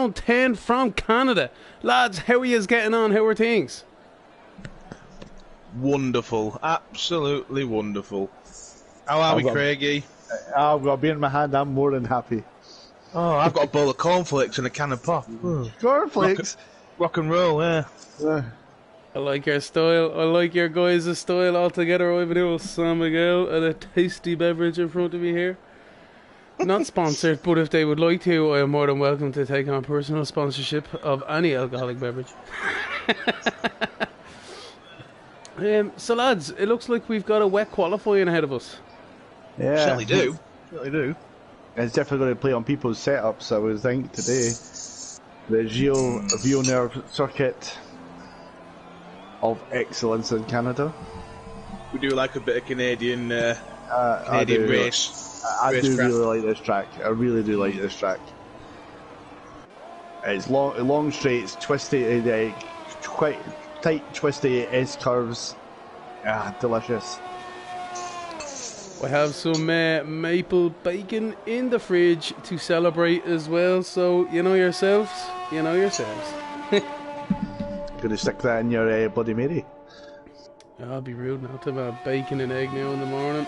round 10 from Canada. Lads, how are you getting on? How are things? Wonderful. Absolutely wonderful. How are we, Craigie? I've got a beer in my hand. I'm more than happy. Oh, I've got a bowl of cornflakes and a can of pop. Cornflakes? Rock and roll, yeah. I like your style. I like your guys' style altogether. I have a little San Miguel and a tasty beverage in front of me here. Not sponsored, but if they would like to, I am more than welcome to take on personal sponsorship of any alcoholic beverage. So lads, it looks like we've got a wet qualifying ahead of us. Yeah. Certainly do. Certainly do. It's definitely going to play on people's setups, I would think, today. The Villeneuve circuit of excellence in Canada. We do like a bit of Canadian race. I do really like this track. I really do like this track. It's long straights, twisty, quite tight, twisty S curves. Delicious. We have some maple bacon in the fridge to celebrate as well. So you know yourselves. Gonna stick that in your Bloody Mary. I'll be rude not to have bacon and egg now in the morning.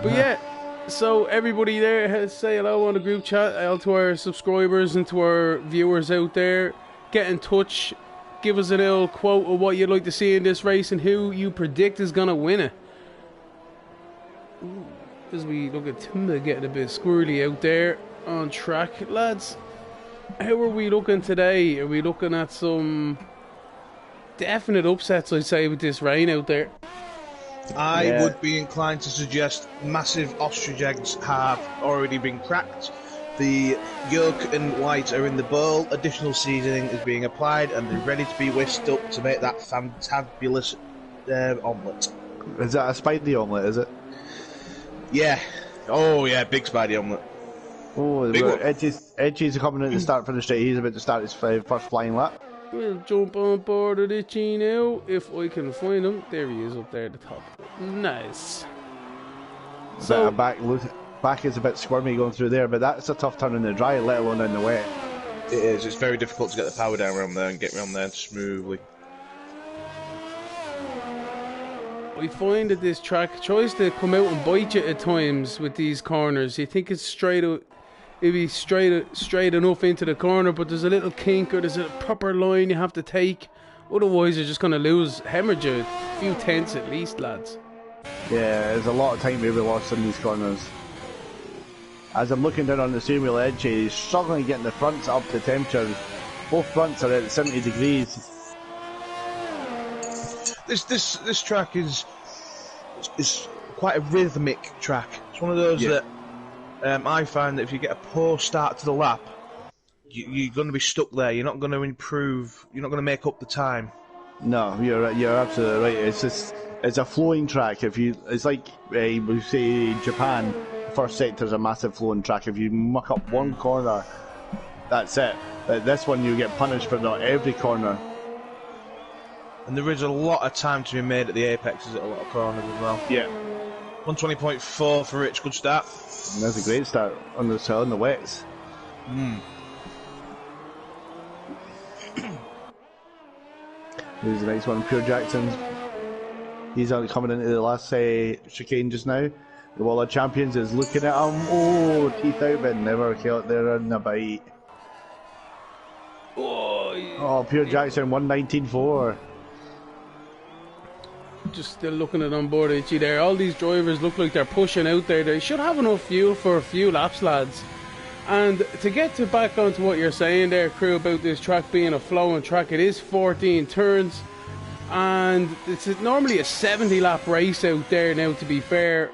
But yeah. So everybody there, say hello on the group chat, to our subscribers and to our viewers out there. Get in touch, give us a little quote of what you'd like to see in this race and who you predict is going to win it. As we look at Timber getting a bit squirrely out there on track. Lads, how are we looking today? Are we looking at some definite upsets, I'd say, with this rain out there? I would be inclined to suggest massive ostrich eggs have already been cracked. The yolk and white are in the bowl. Additional seasoning is being applied, and they're ready to be whisked up to make that fantabulous omelette. Is that a spicy omelette? Is it? Yeah. Oh yeah, big spidey omelette. Oh, Edgy's coming in to start for the straight. He's about to start his first flying lap. We'll jump on board of Itchy now, if I can find him. There he is up there at the top. Nice. So back is a bit squirmy going through there, but that's a tough turn in the dry, let alone in the wet. It is. It's very difficult to get the power down around there and get around there smoothly. I find that this track tries to come out and bite you at times with these corners. You think it's straight out. It'd be straight enough into the corner, but there's a little kink or there's a proper line you have to take. Otherwise, you're just going to hemorrhage a few tenths at least, lads. Yeah, there's a lot of time we lost in these corners. As I'm looking down on the steering wheel edge, he's struggling to get the fronts up to temperature. Both fronts are at 70 degrees. This track is quite a rhythmic track. It's one of those that. I find that if you get a poor start to the lap, you're going to be stuck there. You're not going to improve. You're not going to make up the time. No, you're absolutely right. It's a flowing track. It's like we say in Japan, the first sector's a massive flowing track. If you muck up one corner, that's it. This one you get punished for not every corner. And there is a lot of time to be made at the apexes at a lot of corners as well. Yeah. 120.4 for Rich. Good start. And that's a great start on the wets. Here's the next one, Pure Jackson. He's coming into the last chicane just now. The Wall of Champions is looking at him. Oh, teeth out, but never killed there in a bite. Oh, Pure Jackson, 119.4. Just still looking at on board Itchy there. All these drivers look like they're pushing out there. They should have enough fuel for a few laps, lads. And to get back onto what you're saying there, crew, about this track being a flowing track, it is 14 turns. And it's normally a 70 lap race out there now, to be fair.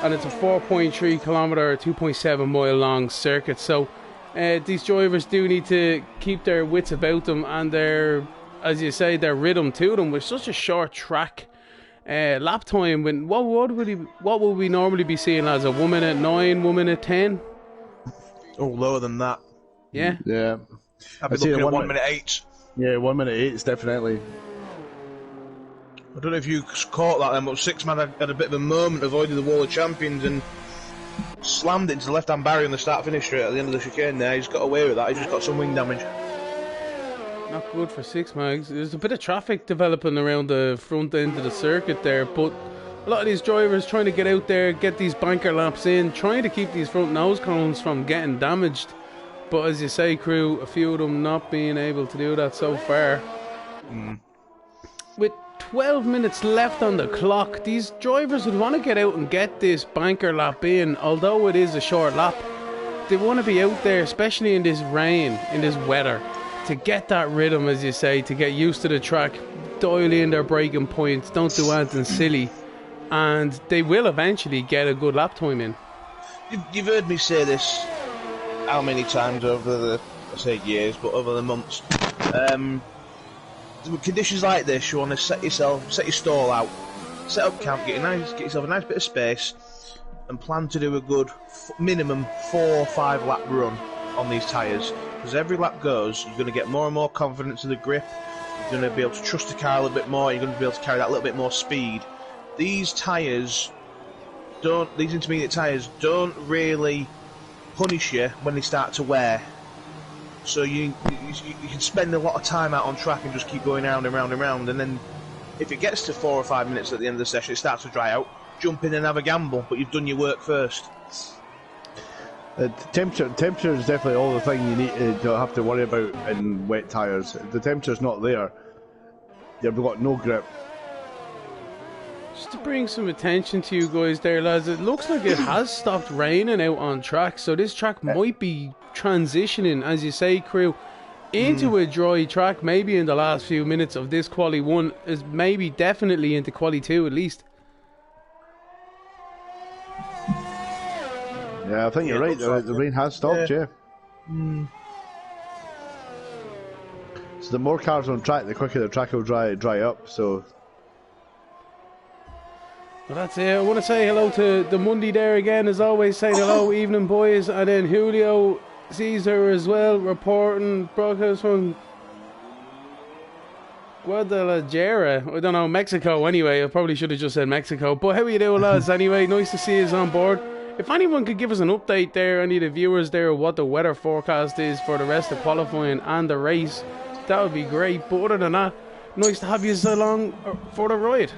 And it's a 4.3 kilometre, 2.7 mile long circuit. So these drivers do need to keep their wits about them and their, as you say, their rhythm to them with such a short track. Lap time, what would we normally be seeing as a 1 minute 9, 1 minute 10? Oh, lower than that. Yeah? Yeah. I'd be looking at 1 minute 8. Yeah, 1 minute 8 is definitely. I don't know if you caught that then, but Six Man had a bit of a moment, avoided the Wall of Champions and slammed into the left-hand barrier in the start-finish straight at the end of the chicane there. He's got away with that. He's just got some wing damage. Not good for Six Mags. There's a bit of traffic developing around the front end of the circuit there, but a lot of these drivers trying to get out there, get these banker laps in, trying to keep these front nose cones from getting damaged. But as you say, crew, a few of them not being able to do that so far. With 12 minutes left on the clock, these drivers would want to get out and get this banker lap in, although it is a short lap. They want to be out there, especially in this rain, in this weather, to get that rhythm, as you say, to get used to the track, dial in their braking points, don't do anything silly, and they will eventually get a good lap time in. You've heard me say this how many times over the, I say years, but over the months. With conditions like this, you want to set your stall out, set up camp, get yourself a nice bit of space, and plan to do a good minimum 4 or 5 lap run on these tyres. As every lap goes, you're going to get more and more confidence in the grip. You're going to be able to trust the car a little bit more. You're going to be able to carry that little bit more speed. These intermediate tyres don't really punish you when they start to wear. So you can spend a lot of time out on track and just keep going round and round and round, and then if it gets to 4 or 5 minutes at the end of the session, it starts to dry out. Jump in and have a gamble, but you've done your work first. Temperature is definitely all the thing you need to have to worry about in wet tyres. If the temperature's not there, you've got no grip. Just to bring some attention to you guys there, lads, it looks like it has stopped raining out on track, so this track might be transitioning, as you say, crew, into a dry track, maybe in the last few minutes of this quali 1, is maybe definitely into quali 2 at least. Yeah, I think you're right. The rain has stopped, yeah. So the more cars on track, the quicker the track will dry up. So. Well, that's it. I want to say hello to the Monday there again, as always. Say hello, evening boys, and then Julio Caesar as well, reporting broadcast from Guadalajara. I don't know, Mexico. Anyway, I probably should have just said Mexico. But how are you doing, lads? Anyway, nice to see us on board. If anyone could give us an update there, any of the viewers there, what the weather forecast is for the rest of qualifying and the race, that would be great. But other than that, nice to have you along for the ride.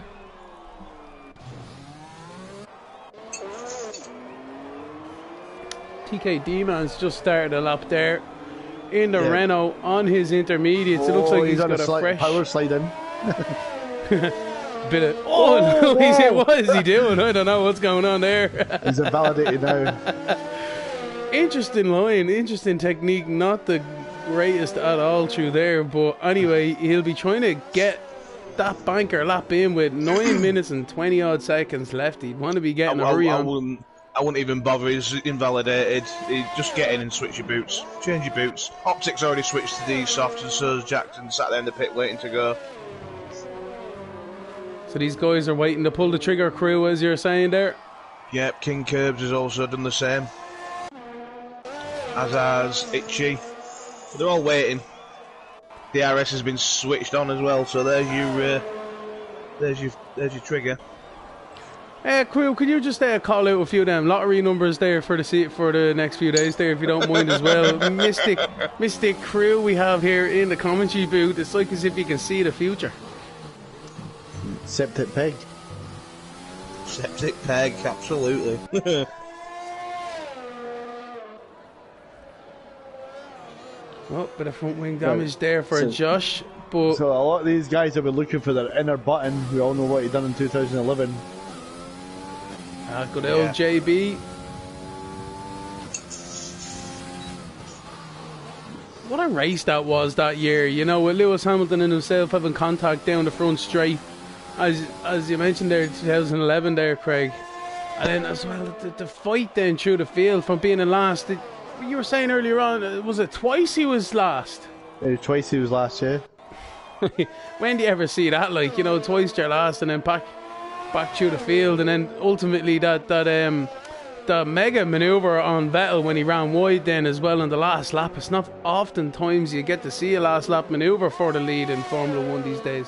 TK D-Man's just started a lap there in the Renault on his intermediates. It looks like he's got a fresh power slide in. Bit of what is he doing? I don't know what's going on there. He's invalidated now. Interesting line, interesting technique, not the greatest at all through there, but anyway, he'll be trying to get that banker lap in with 9 minutes and 20 odd seconds left. He'd want to be getting a hurry on. I wouldn't even bother. He's invalidated. Just get in and switch your boots. Change your boots. Optics already switched to these soft, and so's Jackson sat there in the pit waiting to go. So these guys are waiting to pull the trigger, crew, as you're saying there. Yep, King Curbs has also done the same. As has Itchy. They're all waiting. DRS has been switched on as well, so there's your trigger. Crew, could you just call out a few of them lottery numbers there for the next few days there, if you don't mind as well? Mystic Crew we have here in the commentary booth. It's like as if you can see the future. Septic peg. Septic peg, absolutely. Oh, bit of front wing damage there for Josh. But so a lot of these guys have been looking for their inner button. We all know what he done in 2011. Good old JB. What a race that was that year, you know, with Lewis Hamilton and himself having contact down the front straight, as you mentioned there, 2011 there, Craig. And then as well, the fight then through the field from being in last. You were saying earlier on, was it twice he was last? Twice he was last, yeah. When do you ever see that, like, you know, twice you're last and then back through the field, and then ultimately that mega maneuver on Vettel when he ran wide then as well in the last lap. It's not often times you get to see a last lap maneuver for the lead in Formula 1 these days.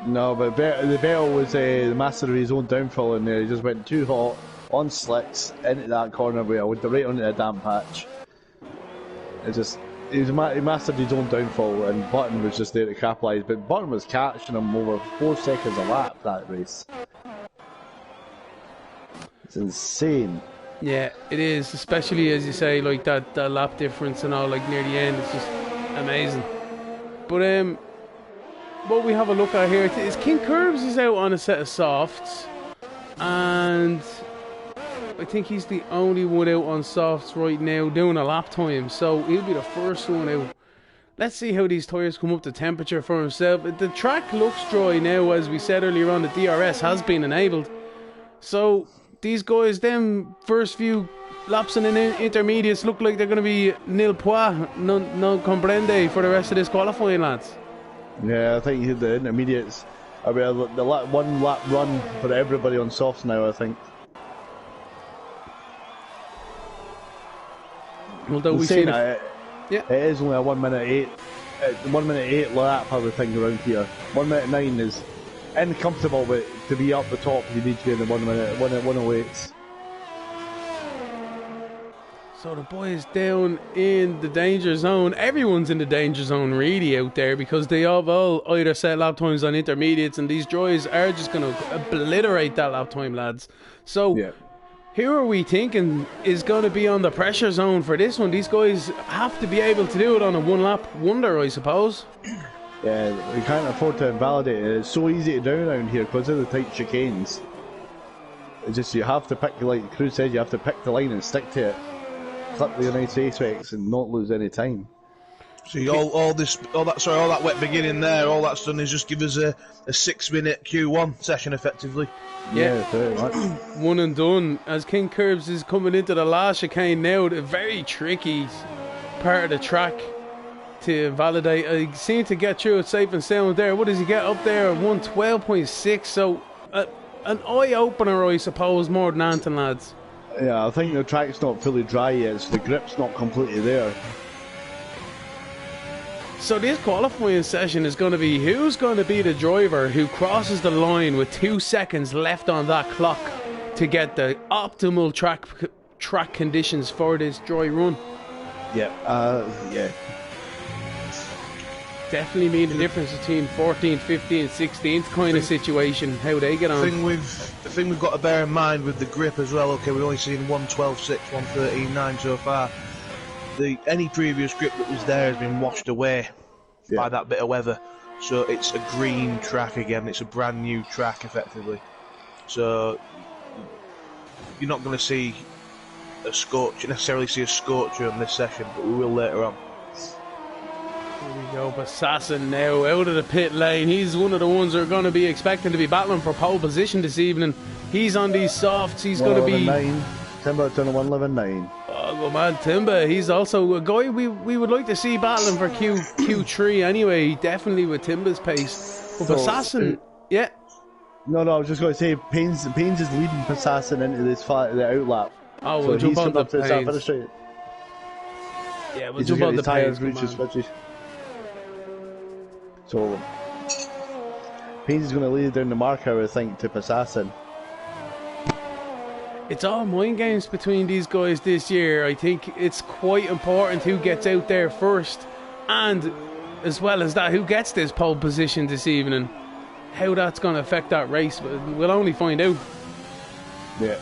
No, but the Vettel was the master of his own downfall in there. He just went too hot, on slicks into that corner wheel with the right onto the damn patch. He mastered his own downfall, and Button was just there to capitalise. But Button was catching him over 4 seconds a lap that race. It's insane. Yeah, it is, especially as you say, like that lap difference and all, like near the end, it's just amazing. But what we have a look at here is King Curbs is out on a set of softs, and I think he's the only one out on softs right now doing a lap time, so he'll be the first one out. Let's see how these tyres come up to temperature for himself. The track looks dry now, as we said earlier on. The DRS has been enabled, so these guys, them first few laps in the intermediates look like they're going to be nil pois, non comprende for the rest of this qualifying, lads. Yeah, I think the intermediates are the one lap run for everybody on softs now, I think. Although we see it is only a 1 minute 8, 1 minute 8 lap, I would think, around here. 1 minute 9 is uncomfortable, but to be up the top, you need to be in the 1 minute 108s. So the boys down in the danger zone. Everyone's in the danger zone really out there, because they have all either set lap times on intermediates, and these droids are just going to obliterate that lap time, lads. So who are we thinking is going to be on the pressure zone for this one? These guys have to be able to do it on a one lap wonder, I suppose. Yeah, we can't afford to invalidate it. It's so easy to down around here because of the tight chicanes. It's just, you have to pick, like Cruz said, you have to pick the line and stick to it. Clip the nice apex and not lose any time. See, all that wet beginning there, all that's done is just give us a 6 minute Q1 session effectively. Yeah, very much. One and done. As King Curbs is coming into the last chicane now, the very tricky part of the track to validate. I seem to get through it safe and sound there. What does he get up there? 112.6. So an eye opener, I suppose, more than anything, lads. Yeah, I think the track's not fully dry yet, so the grip's not completely there. So this qualifying session is going to be who's going to be the driver who crosses the line with 2 seconds left on that clock to get the optimal track conditions for this dry run. Yeah, yeah. Definitely made a difference between 14th, 15th, 16th kind of situation, how they get on. The thing we've got to bear in mind with the grip as well, okay, we've only seen 112.6, 113.9 so far. Any previous grip that was there has been washed away by that bit of weather. So it's a green track again, it's a brand new track effectively. So you're not going to see necessarily see a scorcher on this session, but we will later on. Here we go, Assassin now out of the pit lane. He's one of the ones who are going to be expecting to be battling for pole position this evening. He's on these softs, he's going to be... Timber done a 111.9. Oh, well, man, Timber, he's also a guy we would like to see battling for Q3 anyway, definitely with Timber's pace. But Assassin, yeah. No, I was just going to say, Paynes is leading Assassin into this fight, the outlap. Oh, we'll jump on the Paynes. Yeah, we'll jump on the Paynes. So, Paynes is going to lead down the marker, I think, to Assassin. It's all mind games between these guys this year. I think it's quite important who gets out there first, and as well as that, who gets this pole position this evening. How that's going to affect that race, but we'll only find out. Yeah.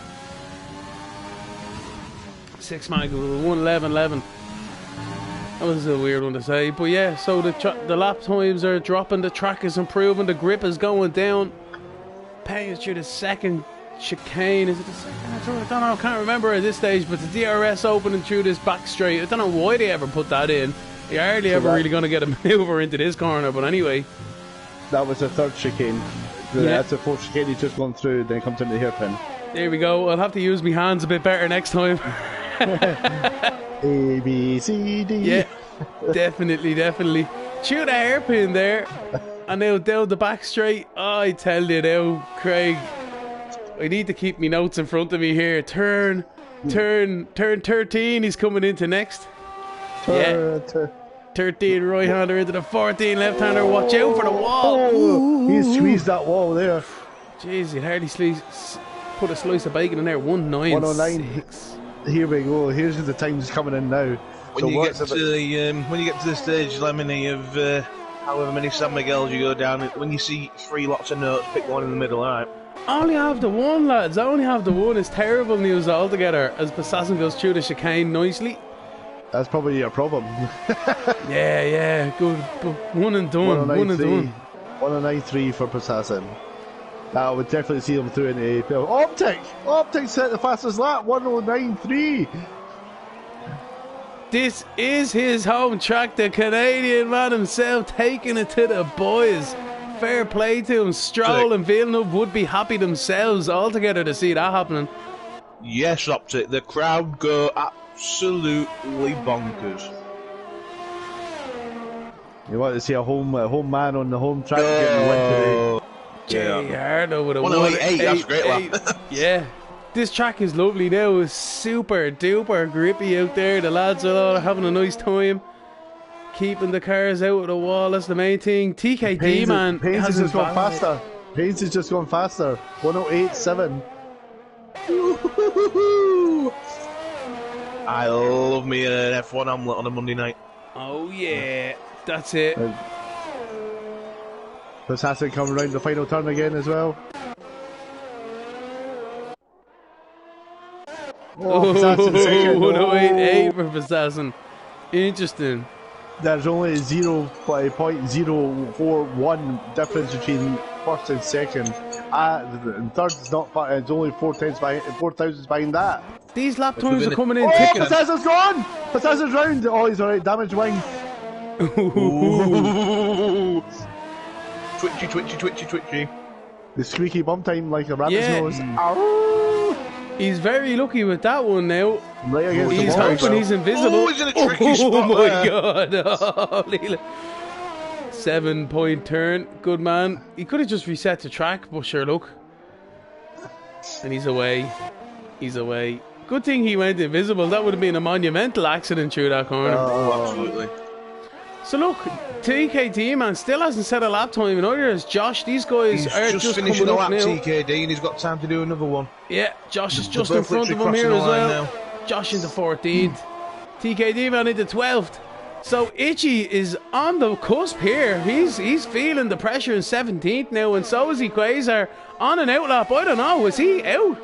6 man, 1:11.11. That was a weird one to say, but yeah. So the lap times are dropping, the track is improving, the grip is going down. Paying through the second chicane. Is it the second? I don't know. I can't remember at this stage. But the DRS opening through this back straight. I don't know why they ever put that in. You're hardly ever really going to get a maneuver into this corner. But anyway, that was the third chicane. That's the fourth chicane he's just gone through. Then he comes into the hairpin. There we go. I'll have to use my hands a bit better next time. A B C D. Yeah, definitely. Shoot a hairpin there, and now down the back straight. Oh, I tell you now, Craig. I need to keep my notes in front of me here. Turn 13, he's coming into next. 13 right-hander into the 14 left-hander. Watch out for the wall. He squeezed that wall there. Jeez, he'd hardly put a slice of bacon in there. 196. Here we go. Here's the times coming in now. When you get to the stage, Lemony, of however many San Miguel's you go down, when you see 3 lots of notes, pick one in the middle, alright? I only have the one, lads. I only have the one. It's terrible news altogether as Besancon goes through the chicane nicely. That's probably your problem. Yeah, good. But one and done. 193 for Besancon. That would definitely see him through in the APL. Optic set the fastest lap, 1093. This is his home track, the Canadian man himself taking it to the boys. Fair play to him. Stroll and Villeneuve would be happy themselves altogether to see that happening. Yes, Optic. The crowd go absolutely bonkers. You want to see a home man on the home track getting the win today. JR with a 108, that's a great lap. Yeah. This track is lovely now. It's super duper grippy out there. The lads are all having a nice time. Keeping the cars out of the wall, that's the main thing. TKD, man. Pains has just gone faster. Pains has just gone faster. 108.7. I love me an F1 omelette on a Monday night. Oh, yeah. That's it. Besancon coming around the final turn again as well. Besancon second. 108.8 for Besancon. Interesting. There's only 0.041 difference between first and second. And third is not. It's only 4 thousandths behind that. These lap times are coming in. Besancon's gone. Besancon's round. Oh, he's alright. Damaged wing. Twitchy. The squeaky bum time like a rabbit's nose. He's very lucky with that one now. Right against he's the wall, hoping he's invisible. Oh, he's in a tricky spot. Oh my god. Oh, 7-point turn. Good man. He could have just reset the track, but sure, look. And he's away. He's away. Good thing he went invisible. That would have been a monumental accident through that corner. Oh, absolutely. So look, TKD, man, still hasn't set a lap time, and neither has Josh. These guys are just finishing a lap, now. TKD, and he's got time to do another one. Yeah, Josh is just in front of him here as well. Josh into 14th. TKD, man, into 12th. So Itchy is on the cusp here. He's feeling the pressure in 17th now, and so is Quasar on an outlap. I don't know, is he out?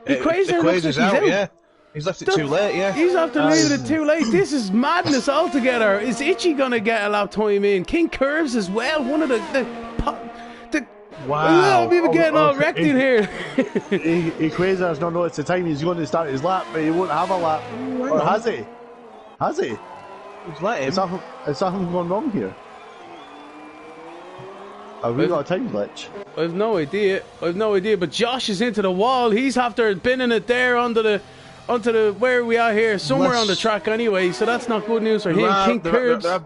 Quasar looks like he's out. Yeah. He's left it too late, yeah. He's after leaving it too late. This is madness altogether. Is Itchy going to get a lap time in? King Curves as well. One of the wow. We were getting all wrecked in here. Quasar's not noticed the time he's going to start his lap, but he won't have a lap. Or has he? Has he? He's let him. Is something going wrong here? Have we got a time glitch? I've no idea. But Josh is into the wall. He's after binning it there onto the where we are here, somewhere on the track anyway, so that's not good news for him. King Curbs. There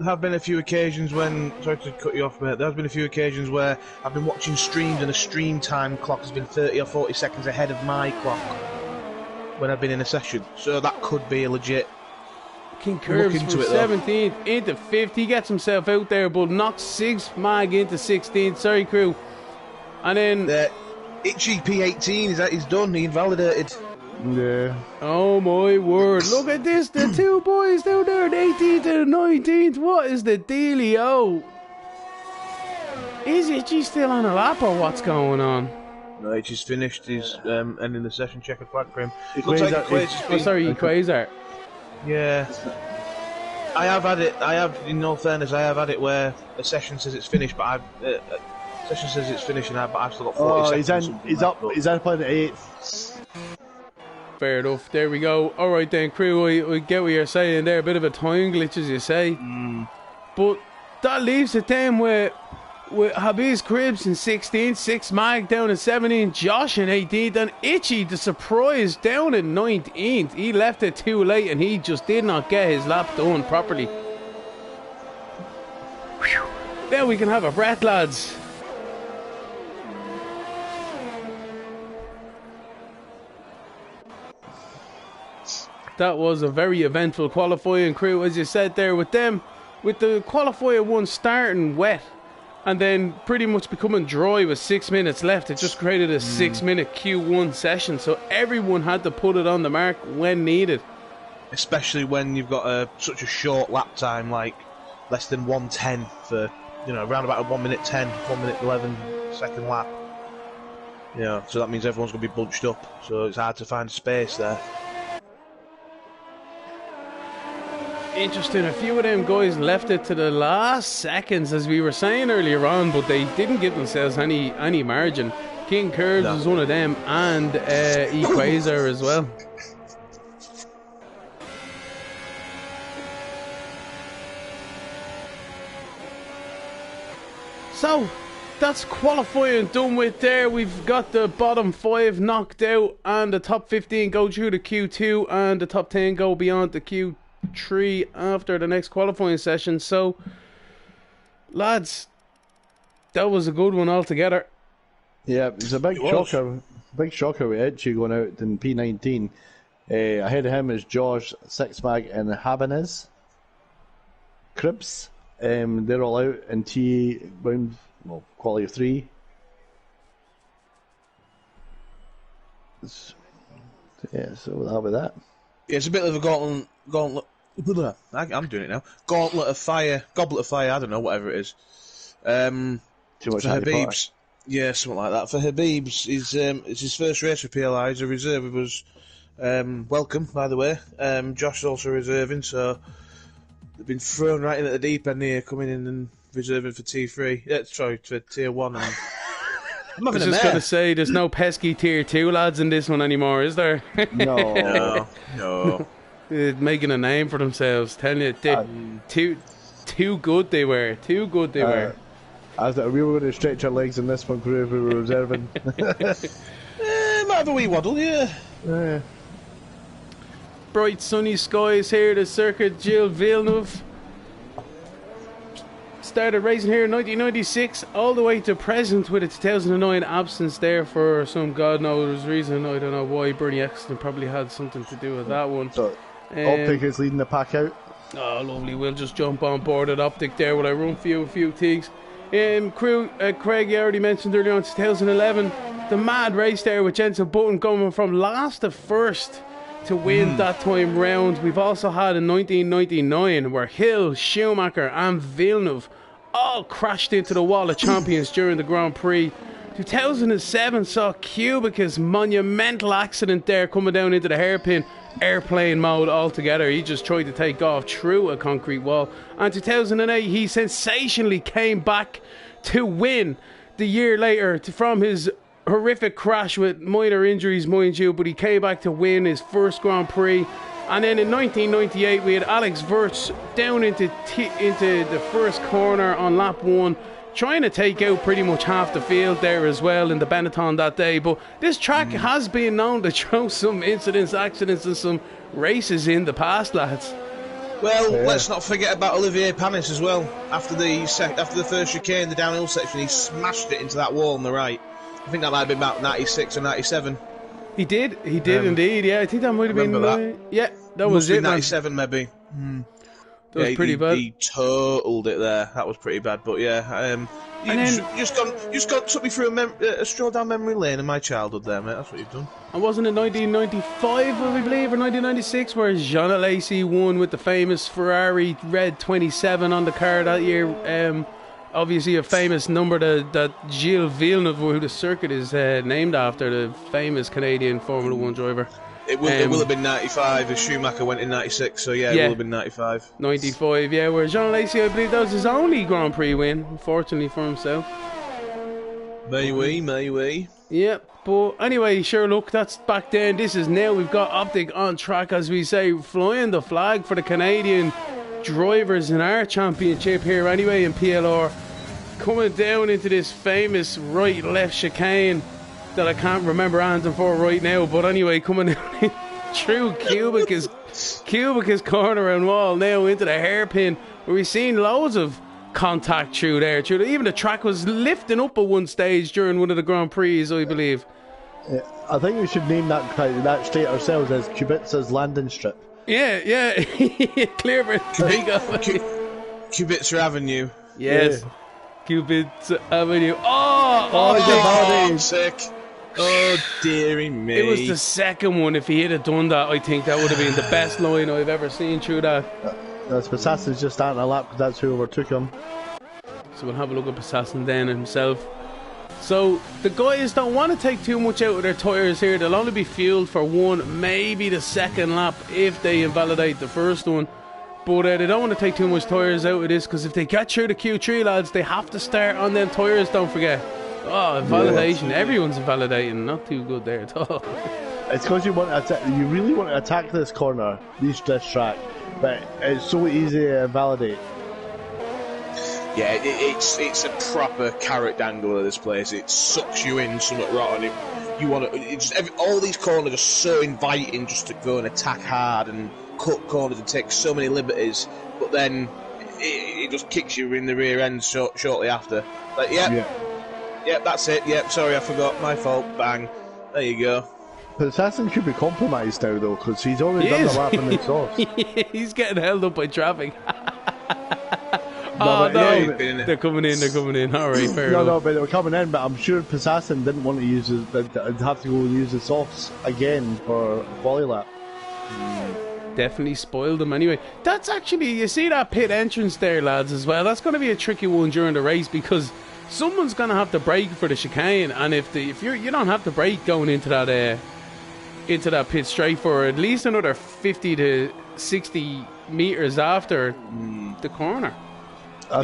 have been a few occasions when, sorry to cut you off, mate, there have been a few occasions where I've been watching streams and a stream time clock has been 30 or 40 seconds ahead of my clock when I've been in a session, so that could be a legit. King Curbs from 17th into 5th, he gets himself out there, but knocks 6 mag into 16th, sorry crew. And then... Itchy P18, he's done, he invalidated. Yeah. Oh my word! Look at this. The two boys down there, 18th and 19th. What is the dealio? Is Itchy still on a lap or what's going on? No, Itchy's finished. He's ending the session. Checkered flag for him. Looks like Quasar. Yeah. I have had it. In all fairness, I have had it where a session says it's finished, but session says it's finished, but I've still got 40 seconds. He's up playing the 8th. Fair enough. There we go. All right then, crew. We get what you're saying there. A bit of a time glitch, as you say. But that leaves it then with Habib's Cribs in 16th, 6 Mag down in 17th, Josh in 18th, and Itchy, the surprise, down in 19th. He left it too late, and he just did not get his lap done properly. Whew. Now we can have a breath, lads. That was a very eventful qualifying, crew, as you said there, with the qualifier one starting wet and then pretty much becoming dry with 6 minutes left. It just created a 6-minute Q1 session, so everyone had to put it on the mark when needed. Especially when you've got such a short lap time, like less than 1:10 for, around about a 1 minute 10, 1 minute 11 second lap. So that means everyone's going to be bunched up, so it's hard to find space there. Interesting, a few of them guys left it to the last seconds, as we were saying earlier on, but they didn't give themselves any margin. King Curbs was one of them, and Equazer as well. So, that's qualifying done with there. We've got the bottom 5 knocked out, and the top 15 go through the Q2, and the top 10 go beyond the Q3 after the next qualifying session. So, lads, that was a good one altogether. Yeah, it was a big shocker. Big shocker with Itchy going out in P19. Ahead of him is George, Sixmag, and Habanez. Cribs. They're all out in T round, quality of 3. So we'll have that. Yeah, it's a bit of a gauntlet. I'm doing it now. Goblet of fire. I don't know, whatever it is. Too much for Habib's. Yeah, something like that. For Habib's, it's his first race for PLR. He's a reserve. He was welcome, by the way. Josh is also reserving, so they've been thrown right in at the deep end here, coming in and reserving for T3. Sorry, for Tier 1. And I was just going to say, there's no pesky Tier 2 lads in this one anymore, is there? No. Making a name for themselves, telling you, too good they were. Too good they were. As we were going to stretch our legs in this one, crew, if we were reserving. Might have a wee waddle, yeah. Bright sunny skies here, the circuit. Gilles Villeneuve started racing here in 1996 all the way to present, with a 2009 absence there for some god knows reason. I don't know why. Bernie Eccleston probably had something to do with that one. So, Optic is leading the pack out. Oh, lovely. We'll just jump on board at Optic there when I run for you a few things. Crew, Craig, you already mentioned earlier on 2011, the mad race there with Jensen Button going from last to first to win that time round. We've also had in 1999 where Hill, Schumacher and Villeneuve all crashed into the wall of champions during the Grand Prix. 2007 saw Kubica's monumental accident there, coming down into the hairpin airplane mode altogether. He just tried to take off through a concrete wall. And 2008 he sensationally came back to win the year later from his horrific crash with minor injuries, mind you, but he came back to win his first Grand Prix. And then in 1998 we had Alex Wirtz down into the first corner on lap 1, trying to take out pretty much half the field there as well in the Benetton that day. But this track has been known to throw some incidents, accidents and some races in the past, lads. Well, let's not forget about Olivier Panis as well. After the first chicane, the downhill section, he smashed it into that wall on the right. I think that might have been about 96 or 97. He did indeed, yeah. I think that might have been... that was it, 97 maybe. That was pretty bad. He totaled it there. That was pretty bad, but yeah. Just took me through a stroll down memory lane in my childhood there, mate. That's what you've done. And wasn't it 1995, I believe, or 1996, where Jean Alesi won with the famous Ferrari Red 27 on the car that year? Obviously a famous number that Gilles Villeneuve, who the circuit is named after, the famous Canadian Formula 1 driver. It will have been 95 if Schumacher went in 96, so it will have been 95. 95, yeah, where Jean Alesi, I believe that was his only Grand Prix win, unfortunately for himself. May we. Yeah, but anyway, sure, look, that's back then. This is now. We've got Optic on track, as we say, flying the flag for the Canadian drivers in our championship here anyway in PLR. Coming down into this famous right-left chicane that I can't remember anything for right now, but anyway, coming down through Kubica's corner and wall now into the hairpin, where we've seen loads of contact through there. Even the track was lifting up at one stage during one of the Grand Prix, I believe. I think we should name that straight ourselves as Kubica's landing strip. Yeah. Clear. Kubica Avenue. Yes. Cupid's Avenue. Oh, sick. Oh, dearie me. It was the second one. If he had done that, I think that would have been the best line I've ever seen through that. That's Assassin's just starting a lap because that's who overtook him. So we'll have a look at Assassin then himself. So the guys don't want to take too much out of their tyres here. They'll only be fueled for one, maybe the second lap if they invalidate the first one. But they don't want to take too much tyres out of this because if they get through the Q3, lads, they have to start on them tyres, don't forget. Oh, validation. Yeah. Everyone's validating. Not too good there at all. It's because you really want to attack this corner, this track, but it's so easy to validate. Yeah, it's a proper carrot dangle of this place. It sucks you in somewhat rotten. You want to. All these corners are so inviting just to go and attack hard and cut corners and take so many liberties, but then it just kicks you in the rear end shortly after. Like, Yep, that's it. Yep, sorry, I forgot. My fault. Bang. There you go. But Assassin could be compromised now, though, because he's already done the lap on the exhaust. He's getting held up by traffic. No, they're coming in. All right, fair enough. No, but they were coming in, but I'm sure Assassin didn't want to use they'd have to go use the softs again for a volley lap. Definitely spoiled them anyway. That's actually, you see that pit entrance there, lads, as well. That's going to be a tricky one during the race because someone's going to have to brake for the chicane, and if you don't have to brake going into that pit straight for at least another 50 to 60 meters after the corner. I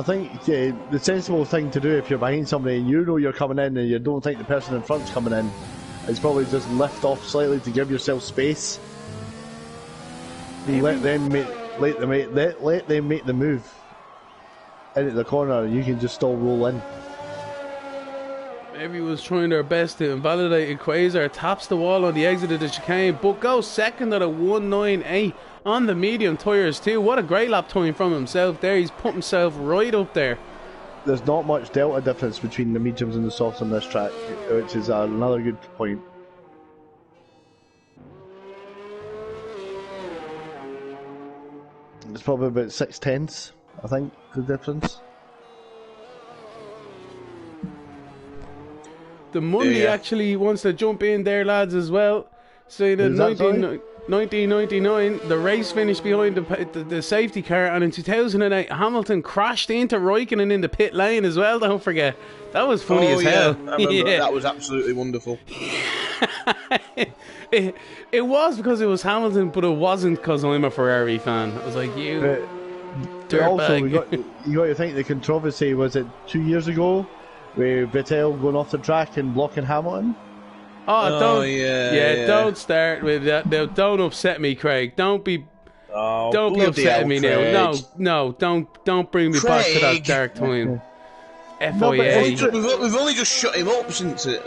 think the sensible thing to do if you're behind somebody and you know you're coming in and you don't think the person in front's coming in is probably just lift off slightly to give yourself space. Let them make the move into the corner. You can just still roll in. Everyone's trying their best to invalidate Quasar. Taps the wall on the exit of the chicane, but goes second at a 1.98 on the medium tyres too. What a great lap time from himself there. He's put himself right up there. There's not much delta difference between the mediums and the softs on this track, which is another good point. It's probably about 6/10, I think, the difference. The Monday actually wants to jump in there, lads, as well. Saying that 1999, the race finished behind the safety car, and in 2008, Hamilton crashed into Raikkonen in the pit lane as well, don't forget. That was funny as hell. I remember that was absolutely wonderful. It was because it was Hamilton, but it wasn't because I'm a Ferrari fan. I was like, you also, you got to think the controversy, was it 2 years ago, with Vettel going off the track and blocking Hamilton? Don't start with that. Don't upset me, Craig. Don't be upsetting me now. No, don't bring me back to that dark time. FIA. We've only just shut him up since it.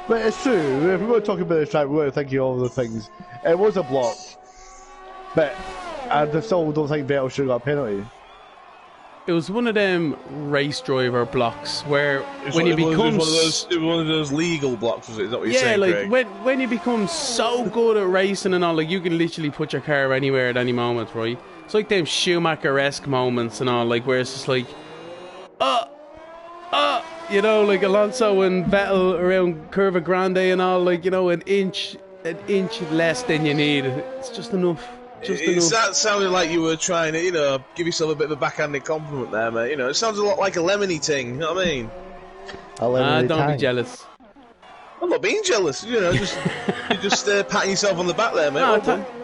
But it's true. If we're going to talk about this track, we're going to think of all the things. It was a block, but I still don't think Vettel should have got a penalty. It was one of them race driver blocks where it was one of those legal blocks, was it? Is that what you're saying, like Craig? when you become so good at racing and all, like you can literally put your car anywhere at any moment, right? It's like them Schumacher-esque moments and all, like where it's just like, you know, like Alonso and Vettel around Curva Grande and all, like, you know, an inch less than you need. It's just enough. That sounded like you were trying to, you know, give yourself a bit of a backhanded compliment there, mate. You know, it sounds a lot like a lemony thing. You know what I mean? Don't be jealous. I'm not being jealous. You know, you're just patting yourself on the back there, mate. No,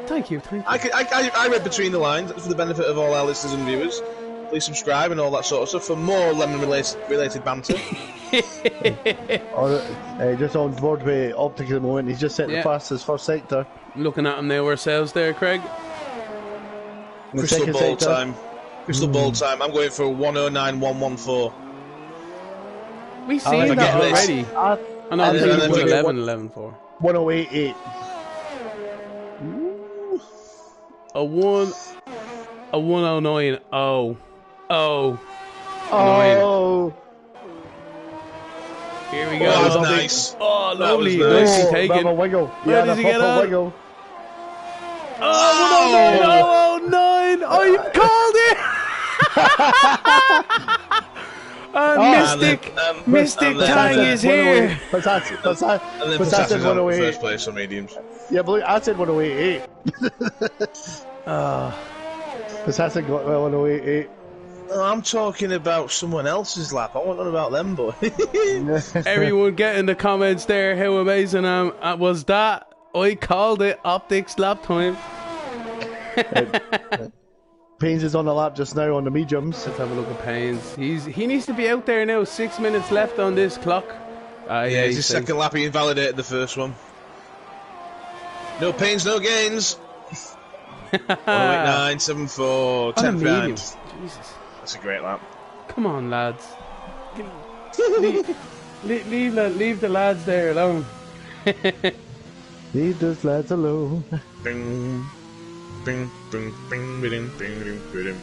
thank you. I read between the lines. That's for the benefit of all our listeners and viewers. Please subscribe and all that sort of stuff for more lemon-related banter. Just on board with Optic at the moment. He's just set the fastest first sector. Looking at him now ourselves there, Craig. Crystal ball time. I'm going for 109.114. We've seen that already. I know this is 111.4. 108.8. A 109. Oh. Here we go. Oh, nice. Oh, lovely. Nicely taken. Have a wiggle. Where does he get out? Wiggle. Oh, 109. Oh, 09. Oh, you called it. Mystic Tang is here. But that's And then but Possassin's on that's first place on mediums. Yeah, but I said 108.8. Assassin got 108.8. Oh, I'm talking about someone else's lap. I want to know about them, boy. Everyone get in the comments there how amazing was that. I called it Optics lap time. Pains is on the lap just now on the mediums. Let's have a look at Pains. He needs to be out there now. 6 minutes left on this clock. Yeah, he's his second lap. He invalidated the first one. No pains, no gains. 108.974, 10th behind. Jesus. That's a great lap. Come on, lads. Leave the lads there alone. Leave those lads alone. Bing, bing, bing, bing, bing, bing, bing, bing.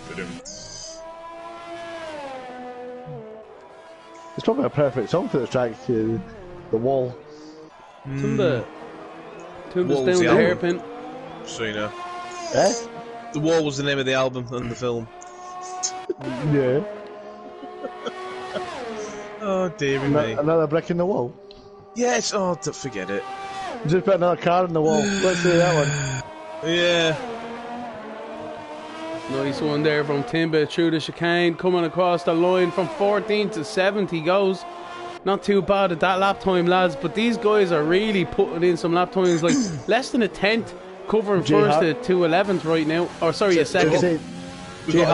It's probably a perfect song for the track, The Wall. Tumba down Wall's the the album. hairpin. So you know. Eh? The Wall was the name of the album and the film. Yeah. Oh, dearie me. Another brick in the wall. Yes, oh, don't forget it. Just put another car in the wall. Let's do that one. Yeah. Nice one there from Timber through the chicane, coming across the line from 14 to 7th he goes. Not too bad at that lap time, lads, but these guys are really putting in some lap times, like less than a tenth, covering first to 11th right now. Or sorry, a second. Jay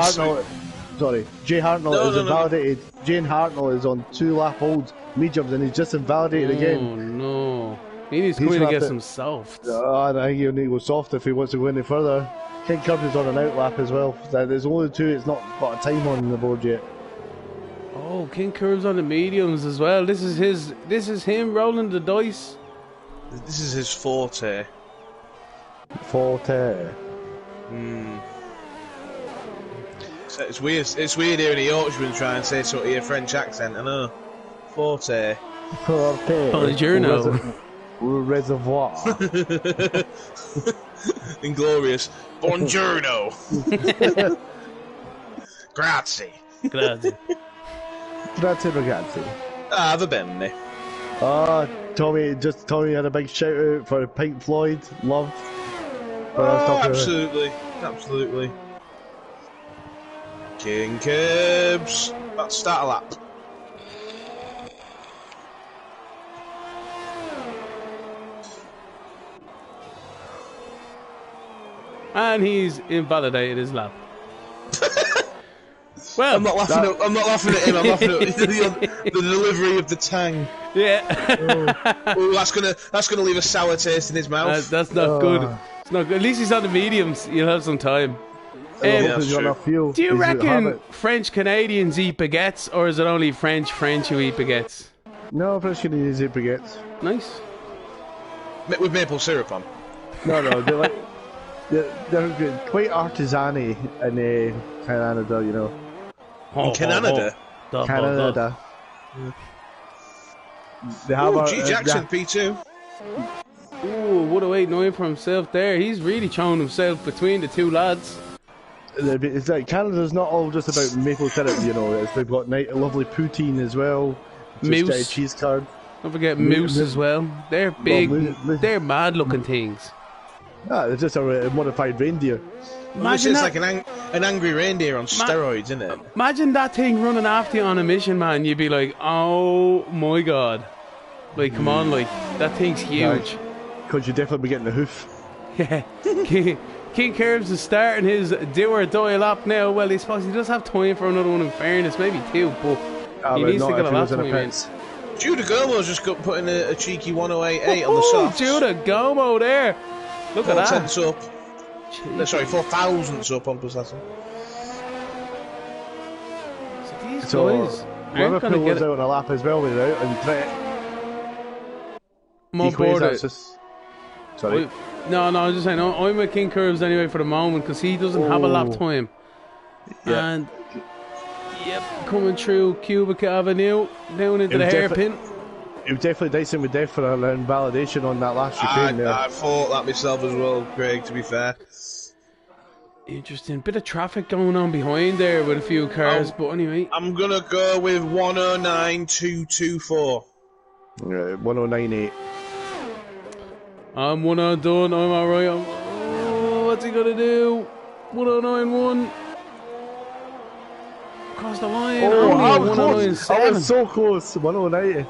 Hartnell is invalidated. Jane Hartnell is on 2 lap holds mediums and he's just invalidated again. Oh no. He needs to come in and get some soft. I think he'll need to go soft if he wants to go any further. King Curbs is on an out lap as well. There's only 2, it's not got a time on the board yet. Oh, King Curves on the mediums as well. This is him rolling the dice. This is his forte. Forte. So it's weird. It's weird hearing a Yorkshireman try and say something in a French accent. I know. Forte. Forte. Buongiorno. Reservoir. Inglorious. Buongiorno. Grazie. Grazie. Grazie ragazzi. Va bene. Tommy had a big shout out for Pink Floyd. Love. Absolutely. Absolutely. King Curbs. Let's start a lap. And he's invalidated his lap. Well, I'm not laughing at him. I'm laughing at the delivery of the tang. Yeah. Oh, that's gonna leave a sour taste in his mouth. That's not good. It's not good. At least he's on the mediums. You'll have some time. Yeah, do you reckon French Canadians eat baguettes, or is it only French who eat baguettes? No, French Canadians eat baguettes. Nice. With maple syrup on. No, they're like they're quite artisan-y in Canada, you know. In Canada. Canada. They have G Jackson P2. Ooh, what a 8-9 for himself there. He's really thrown himself between the two lads. It's like Canada's not all just about maple syrup, you know. They've got lovely poutine as well. Moose. Cheese curd. Don't forget moose as well. They're big. They're mad-looking things. They're just a modified reindeer. Imagine it's like an angry reindeer on steroids, isn't it? Imagine that thing running after you on a mission, man. You'd be like, oh my god. Like, come on, like, that thing's huge. Because you'd definitely be getting the hoof. Yeah. King Curbs is starting his do or die lap now. Well, he does have time for another one in fairness, maybe 2, but he needs to get a lap time in. Judah Gomo's just got put in a cheeky 108.8 on the softs. Judah Gomo there. Look at that. 4 tenths up. Sorry, 4 thousandths up on Possession. So these guys aren't going to get out on a lap as well without and Trek. I'm on board. Sorry. No, I'm just saying, I'm with King Curbs anyway for the moment because he doesn't have a lap time. Yeah. And, yep, coming through Cubic Avenue, down into the hairpin. It was definitely dicing with death for an invalidation on that last chicane there. I thought that myself as well, Craig, to be fair. Interesting. Bit of traffic going on behind there with a few cars, but anyway. I'm going to go with 109.224. 109.8. I'm 1 on done. I'm alright. Oh, what's he going to do? 109.1. Across the line. Oh, I was so close. 109.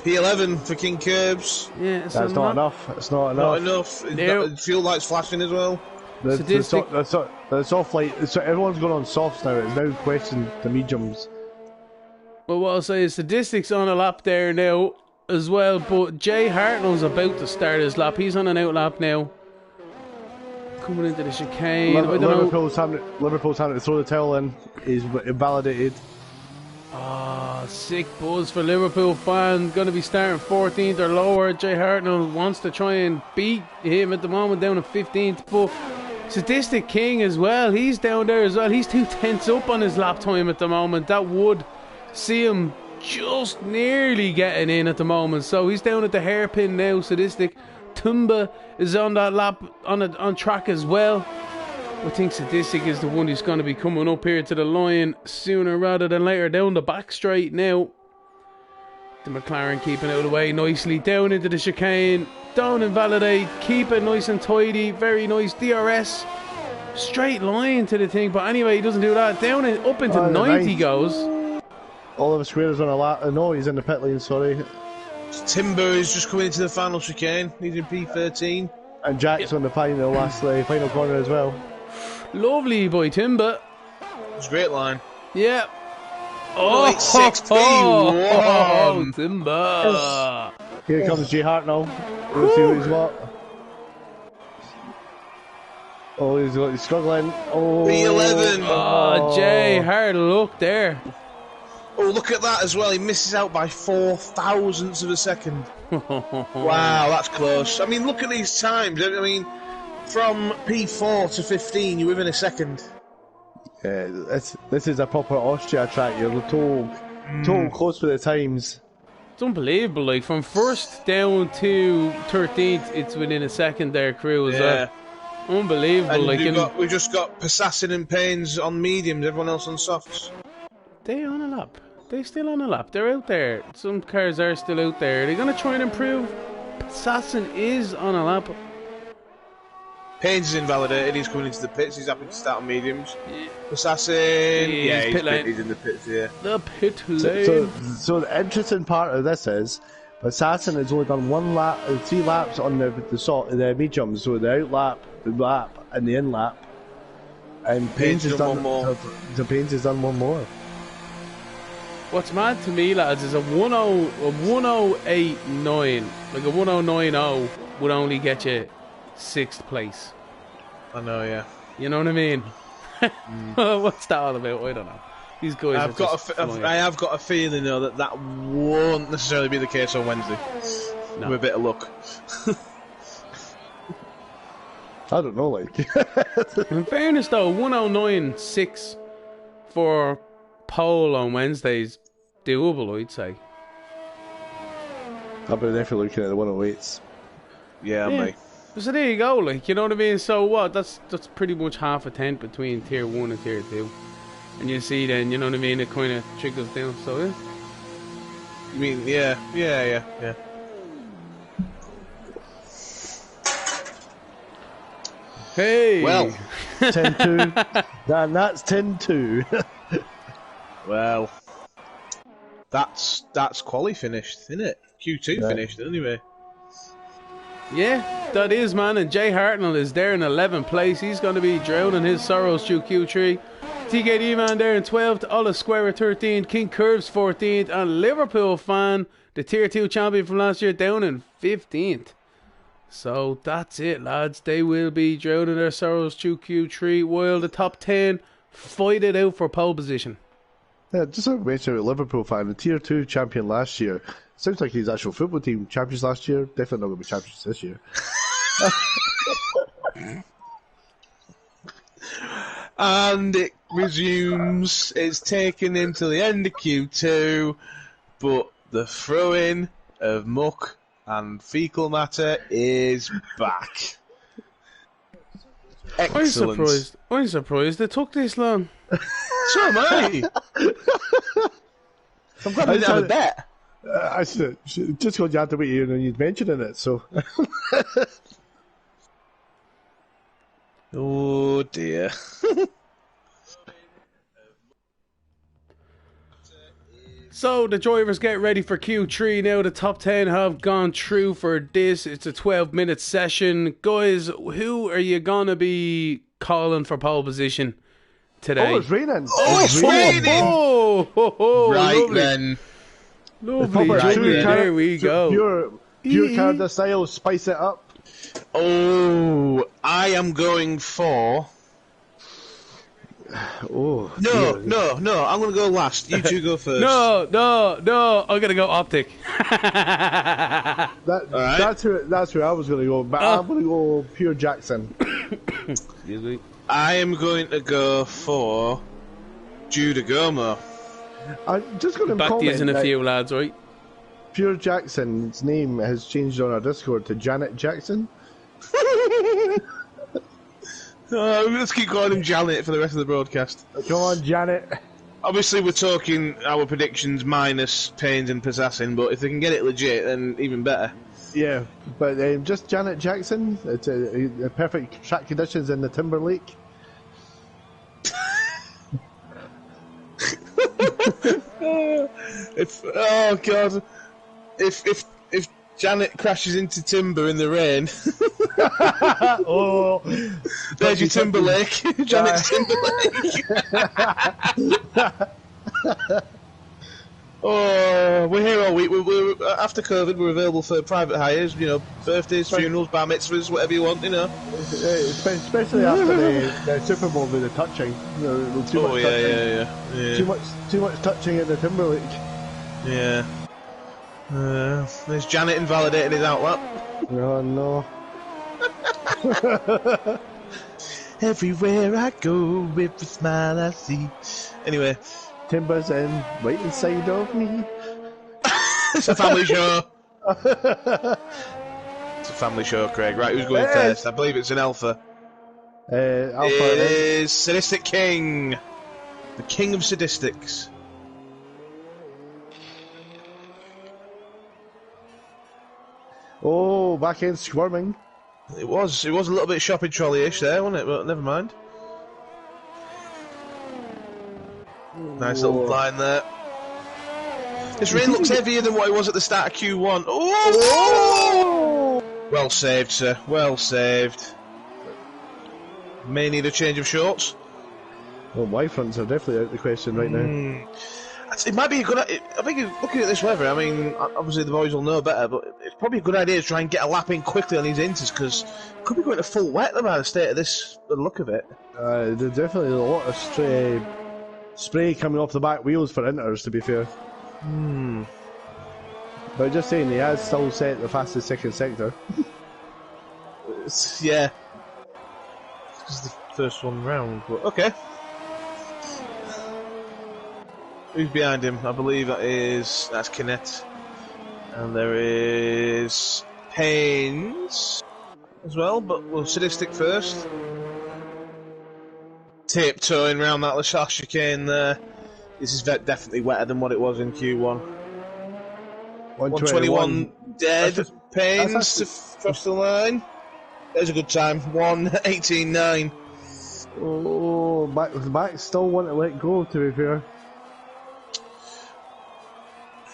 P11 for King Curbs. Yeah, that's not enough. It's not enough. Not enough. The fuel light's flashing as well. The soft light. So everyone's going on softs now. It's now questioned the mediums. Well, what I'll say is statistics on a lap there now as well. But Jay Hartnell's about to start his lap. He's on an out lap now. Coming into the chicane. Liverpool's having to throw the towel in. He's invalidated. Ah, sick buzz for Liverpool fan. Going to be starting 14th or lower. Jay Hartnell wants to try and beat him at the moment, down at 15th. But Statistic King as well. He's down there as well. He's 2/10 up on his lap time at the moment. That would see him just nearly getting in at the moment. So he's down at the hairpin now. Statistic. Tumba is on that lap on track as well. I think Statistic is the one who's going to be coming up here to the line sooner rather than later. Down the back straight now. The McLaren keeping out of the way nicely. Down into the chicane. Don't invalidate. Keep it nice and tidy. Very nice. DRS. Straight line to the thing. But anyway, he doesn't do that. Down and up into 90 goes. Oliver Square's on a lap. No, he's in the pit lane, sorry. Timber is just coming into the final chicane. He's in P13. And Jack's on the final corner as well. Lovely boy, Timber. It's a great line. Yeah. Oh, it's 6P1. Timber. Here comes Jay Hartnell. We'll see what he's what. Oh, he's struggling. Oh, P11. Oh, Jay, hard luck there. Oh, look at that as well. He misses out by 4 thousandths of a second. Wow, that's close. I mean, look at these times. I mean, from P4 to 15, you're within a second. Yeah, this is a proper Austria track. You're total close for the times. It's unbelievable. Like, from first down to 13th, it's within a second there, crew as well. Unbelievable. And like, we've just got Passassin and Paynes on mediums, everyone else on softs. They on a lap. They still on a lap. They're out there. Some cars are still out there. Are they going to try and improve? Assassin is on a lap. Paynes is invalidated. He's coming into the pits. He's happy to start on mediums. Yeah. Assassin. He's in the pits, yeah. The pit lane. So the interesting part of this is Assassin has only done 3 laps on the mediums. So the out lap, the lap, and the in lap. And Paynes has done one more. So Paynes has done one more. What's mad to me, lads, is a 1089, like a 1090 would only get you 6th place. I know, yeah. You know what I mean? What's that all about? I don't know. These guys. I have got a feeling though that won't necessarily be the case on Wednesday. No. With a bit of luck. I don't know, like. In fairness, though, 109.6 for pole on Wednesday's doable, I'd say. I've been definitely looking at the 108s. Yeah, mate. So there you go, like, you know what I mean? So what? That's pretty much half a tent between tier 1 and tier 2. And you see then, you know what I mean? It kind of trickles down, so yeah. You mean, yeah. Hey! Well, 10-2. That's 10-2. Well, that's quali finished, isn't it? Q2 finished anyway. Yeah, that is, man. And Jay Hartnell is there in 11th place. He's going to be drowning his sorrows through Q3. TKD man there in 12th. Olive Square 13th. King Curves 14th. And Liverpool fan, the tier 2 champion from last year, down in 15th. So that's it, lads. They will be drowning their sorrows through Q3 while the top 10 fight it out for pole position. Yeah, just a mention about Liverpool fan, the tier 2 champion last year. Sounds like his actual football team champions last year. Definitely not going to be champions this year. And it resumes. It's taken him to the end of Q2, but the throw-in of muck and fecal matter is back. Excellent. I'm surprised it took this long. So am I. I'm glad we didn't have a bet. I said, just because you had to wait here and you'd mentioning it, so. Oh dear. So the drivers get ready for Q3 now. The top 10 have gone through for this. It's a 12-minute session. Guys, who are you going to be calling for pole position today? Oh, it's raining. Oh, it's raining. Right lovely. then. Lovely. Right Lovely. then. There we go. Pure Canada style, spice it up. Oh, I am going for... Oh. No, I'm going to go last. You two go first. No, I'm going to go optic. That's who I was going to go, but I'm going to go Pure Jackson. Excuse me. I am going to go for Judah Gomo. I'm just going to Back comment using a that few lads, right? Pure Jackson's name has changed on our Discord to Janet Jackson. Let's keep calling him Janet for the rest of the broadcast. Come on, Janet. Obviously, we're talking our predictions minus Pains and Possassin, but if they can get it legit, then even better. Yeah, but just Janet Jackson. It's a perfect track conditions in the Timberlake. Oh god, if Janet crashes into timber in the rain, Oh, there's your Timberlake, Janet's Timberlake. Oh, we're here all week. We're after COVID, we're available for private hires. You know, birthdays, funerals, bar mitzvahs, whatever you want. You know, especially after the Super Bowl with the touching. Too much touching. Yeah. Too much touching in the Timberlake. Yeah. There's Janet invalidating his outlap. Oh no. Everywhere I go, every smile I see. Anyway. Timber's in right inside of me. It's a family show. It's a family show, Craig. Right, who's going first? I believe it's an alpha. Alpha it is Sadistic King. The King of Sadistics. Oh, back end squirming. It was a little bit shopping trolley-ish there, wasn't it? But never mind. Nice little line there. This rain looks heavier than what it was at the start of Q1. Oh! Well saved, sir. Well saved. May need a change of shorts. Well, Y fronts are definitely out of the question right now. It might be a good. I think looking at this weather, I mean, obviously the boys will know better, but it's probably a good idea to try and get a lap in quickly on these inters because it could be going to full wet by the state of this, the look of it. There's definitely a lot of spray coming off the back wheels for inters, to be fair. But just saying, he has still set the fastest second sector. Yeah. This is the first one round, but okay. Who's behind him? I believe that's Kinnett. And there is Haynes as well, but we'll Sadistic first. Tiptoeing round that last chicane there. This is definitely wetter than what it was in Q1. 121 dead. Pains to cross the line. There's a good time. 1:18.9. Oh, back still want to let go, to be fair.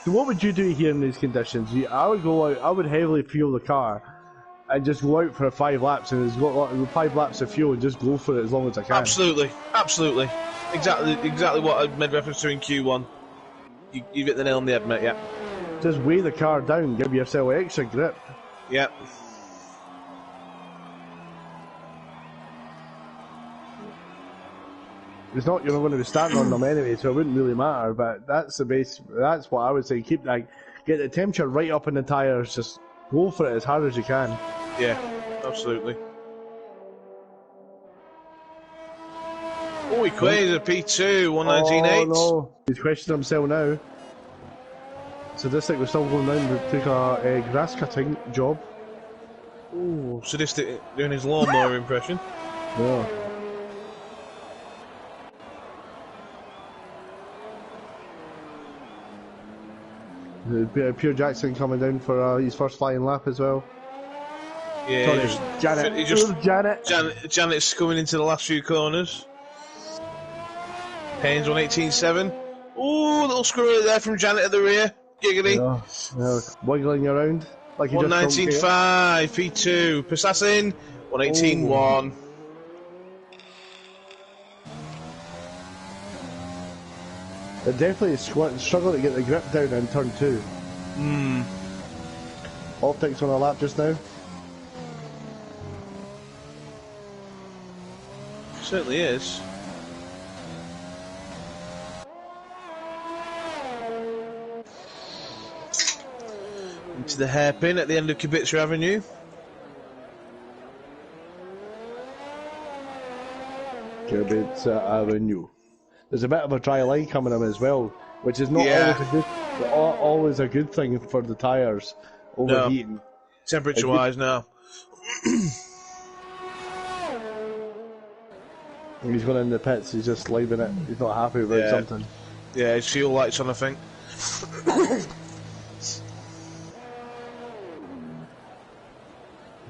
So what would you do here in these conditions? I would go out, I would heavily fuel the car and just go out for 5 laps, and it's got 5 laps of fuel and just go for it as long as I can. Absolutely. Exactly what I made reference to in Q1. You've hit the nail on the head, mate, yeah. Just weigh the car down, give yourself extra grip. Yep. It's not you're not going to be starting on them anyway, so it wouldn't really matter. But that's the base. That's what I would say. Keep get the temperature right up in the tires. Just go for it as hard as you can. Yeah, absolutely. Oh, he quays a P2, 119.8. Oh no, he's questioning himself now. Sadistic was still going down to take a grass cutting job. Ooh, Sadistic doing his lawnmower impression. Yeah. Pure Jackson coming down for his first flying lap as well. Yeah, Janet's coming into the last few corners. Haynes 118.7. Ooh, little screw there from Janet at the rear. Giggity. Yeah. Wiggling around like he 119.5. P2. Persassin 118.1. They're definitely struggling to get the grip down in turn 2. Optics on a lap just now. Certainly is. Into the hairpin at the end of Kibitzer Avenue. Kibitzer Avenue. There's a bit of a dry line coming in as well, which is not always a good thing for the tyres overheating. No. Temperature-wise, no. He's going in the pits, he's just leaving it. He's not happy about something. Yeah, his fuel light's on, I think.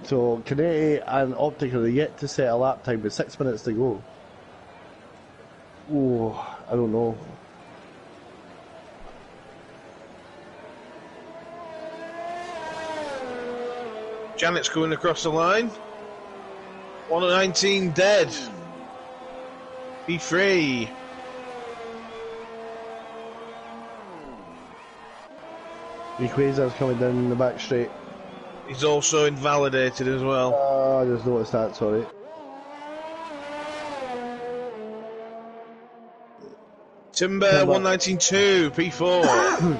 So, Canetti and Optic are yet to set a lap time with 6 minutes to go. Oh, I don't know. Janet's going across the line. 119 dead. Be free. Equazer's coming down the back straight. He's also invalidated as well. I just noticed that, sorry. Timber 119.2, P4.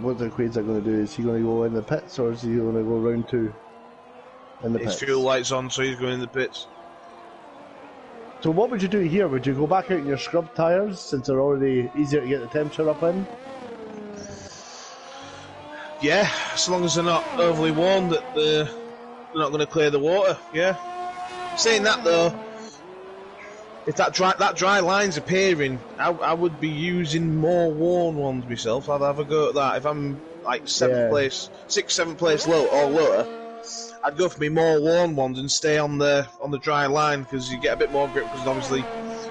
What's the Equazer going to do? Is he going to go in the pits or is he going to go round 2 in the pits? His fuel light's on, so he's going in the pits. So what would you do here? Would you go back out in your scrub tyres since they're already easier to get the temperature up in? Yeah, as long as they're not overly warm that they're not going to clear the water, yeah. Saying that though, if that dry line's appearing, I would be using more worn ones myself. I'd have a go at that. If I'm like 7th place, 6th, 7th place low or lower, I'd go for me more worn ones and stay on the dry line because you get a bit more grip. Because obviously,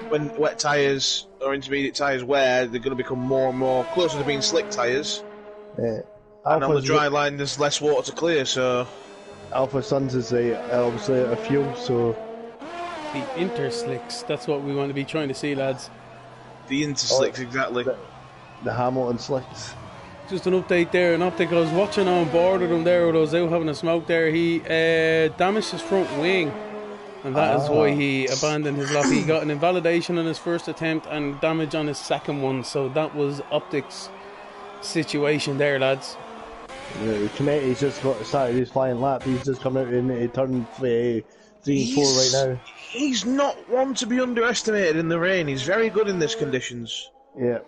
when wet tyres or intermediate tyres wear, they're going to become more and more closer to being slick tyres. Yeah. And on the dry line, there's less water to clear. So Alpha Suns is obviously a fuel, so the interslicks. That's what we want to be trying to see, lads. The interslicks, exactly. The Hamilton slicks. Just an update there. An Optic, I was watching on board with him there. When I was out having a smoke there, he damaged his front wing, and that is why he abandoned his lap. He got an invalidation on his first attempt and damage on his second one. So that was Optic's situation there, lads. Yeah, Canetti's just started his flying lap. He's just come out in turn 3 and 4 right now. He's not one to be underestimated in the rain. He's very good in these conditions. Yeah.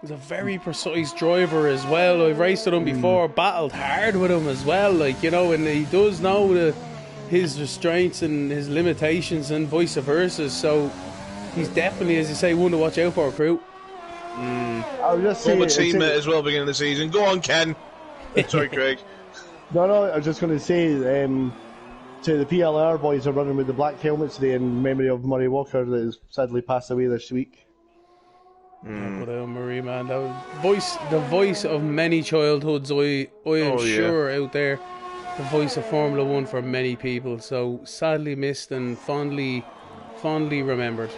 He's a very precise driver as well. I've raced with him before, battled hard with him as well, and he does know his restraints and his limitations and vice versa. So he's definitely, as you say, one to watch out for, crew. I was just saying, former teammate as well, beginning of the season. Go on, Ken. Sorry, Craig. No, I was just going to say, to the PLR boys are running with the black helmets today in memory of Murray Walker that has sadly passed away this week. But Murray, man, the voice of many childhoods, I am sure out there, the voice of Formula 1 for many people. So sadly missed and fondly remembered.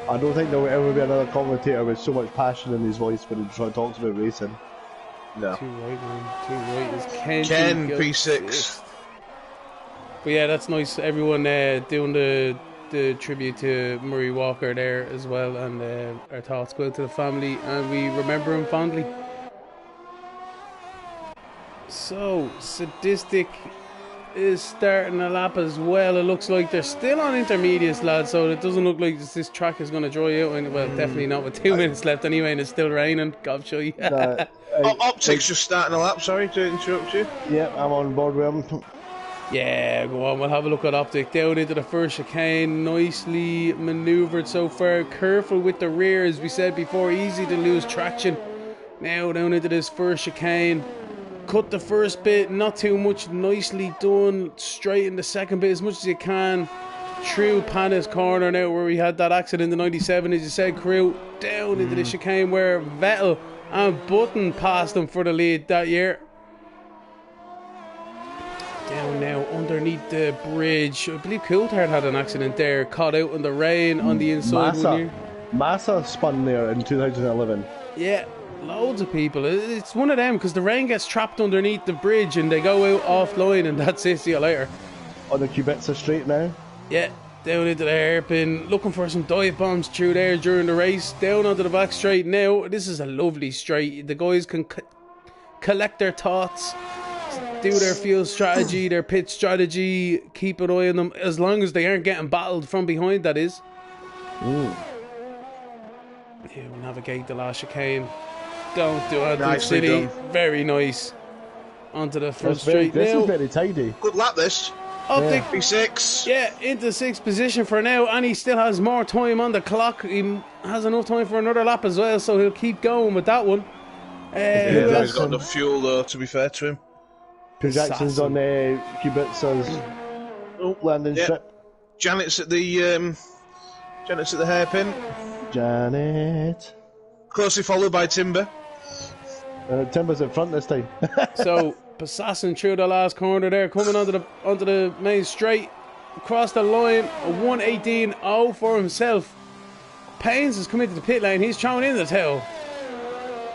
I don't think there will ever be another commentator with so much passion in his voice when he talks about racing. No. Too right, man. Too right. Is Ken P6. But yeah, that's nice. Everyone doing the tribute to Murray Walker there as well, and our thoughts go out to the family, and we remember him fondly. So, Sadistic is starting a lap as well. It looks like they're still on intermediates, lads, so it doesn't look like this track is going to dry out. Well, definitely not with 2 minutes left anyway, and it's still raining. God, show you. Optics just starting a lap, sorry to interrupt you. Yeah, I'm on board with him. Yeah, go on, we'll have a look at Optic. Down into the first chicane, nicely manoeuvred so far. Careful with the rear, as we said before, easy to lose traction. Now down into this first chicane. Cut the first bit, not too much, nicely done. Straight in the second bit as much as you can. Through Pana's corner now where we had that accident in 97, as you said, crew. Down into the chicane where Vettel and Button passed them for the lead that year. Down now underneath the bridge. I believe Coulthard had an accident there, caught out in the rain on the inside one year. Massa spun there in 2011. Yeah, loads of people. It's one of them because the rain gets trapped underneath the bridge and they go out offline and that's it. See you later. On the Kubica Straight now. Yeah, down into the hairpin, looking for some dive bombs through there during the race. Down onto the back straight now. This is a lovely straight. The guys can collect their thoughts, do their field strategy, their pit strategy, keep an eye on them, as long as they aren't getting battled from behind, that is. Ooh. Yeah, we'll navigate the last chicane. Don't do it, Nicely City. done. Very nice. Onto the front That's very, straight this now. is very tidy. Good lap, this. Optic, P6. yeah, into 6th position for now, and he still has more time on the clock. He has enough time for another lap as well, so he'll keep going with that one. Yeah, he's got enough fuel, though, to be fair to him. Jackson's on Kubica's landing strip. Janet's at the hairpin. Janet. Closely followed by Timber. Timber's in front this time. So Passassin through the last corner there, coming onto the main straight, across the line, a 1:18.0 for himself. Paines has come into the pit lane, he's thrown in the tail.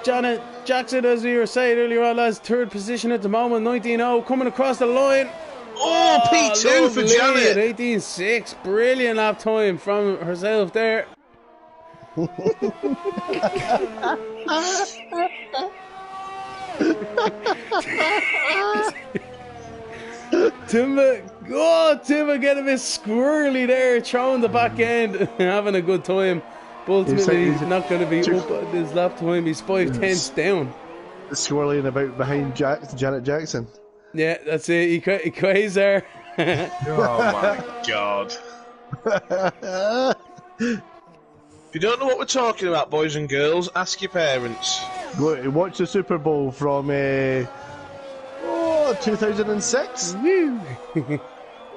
Janet Jackson, as we were saying earlier on, lads, 3rd position at the moment, 19.0, coming across the line. Oh, P2 for Janet. 18.6, brilliant lap time from herself there. Timber getting a bit squirrely there, throwing the back end, having a good time. But ultimately, he's not going to be up at this lap time. He's 5/10 down. Swirling about behind Janet Jackson. Yeah, that's it. He quays there. Oh my god. If you don't know what we're talking about, boys and girls, ask your parents. Go watch the Super Bowl from 2006. Woo!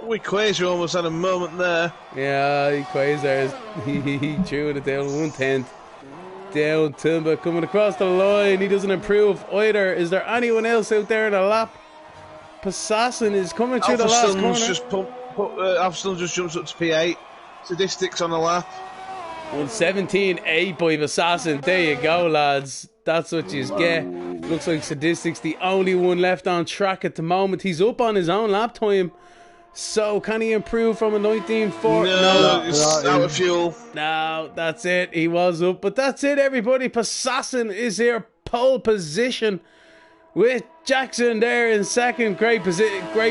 We Quasar almost had a moment there. Yeah, he quays there. He threw it down 1/10. Down Timber coming across the line. He doesn't improve either. Is there anyone else out there in the lap? Passassin is coming through the last corner. Alfston just jumps up to P8. Statistics on the lap. 1:17.8 by Passassin. There you go, lads. That's what you get. Looks like Statistics the only one left on track at the moment. He's up on his own lap time. So can he improve from a 19.4? No, it's out of fuel. No, that's it. He was up, but that's it, everybody. Passassin is here, pole position, with Jackson there in 2nd. Great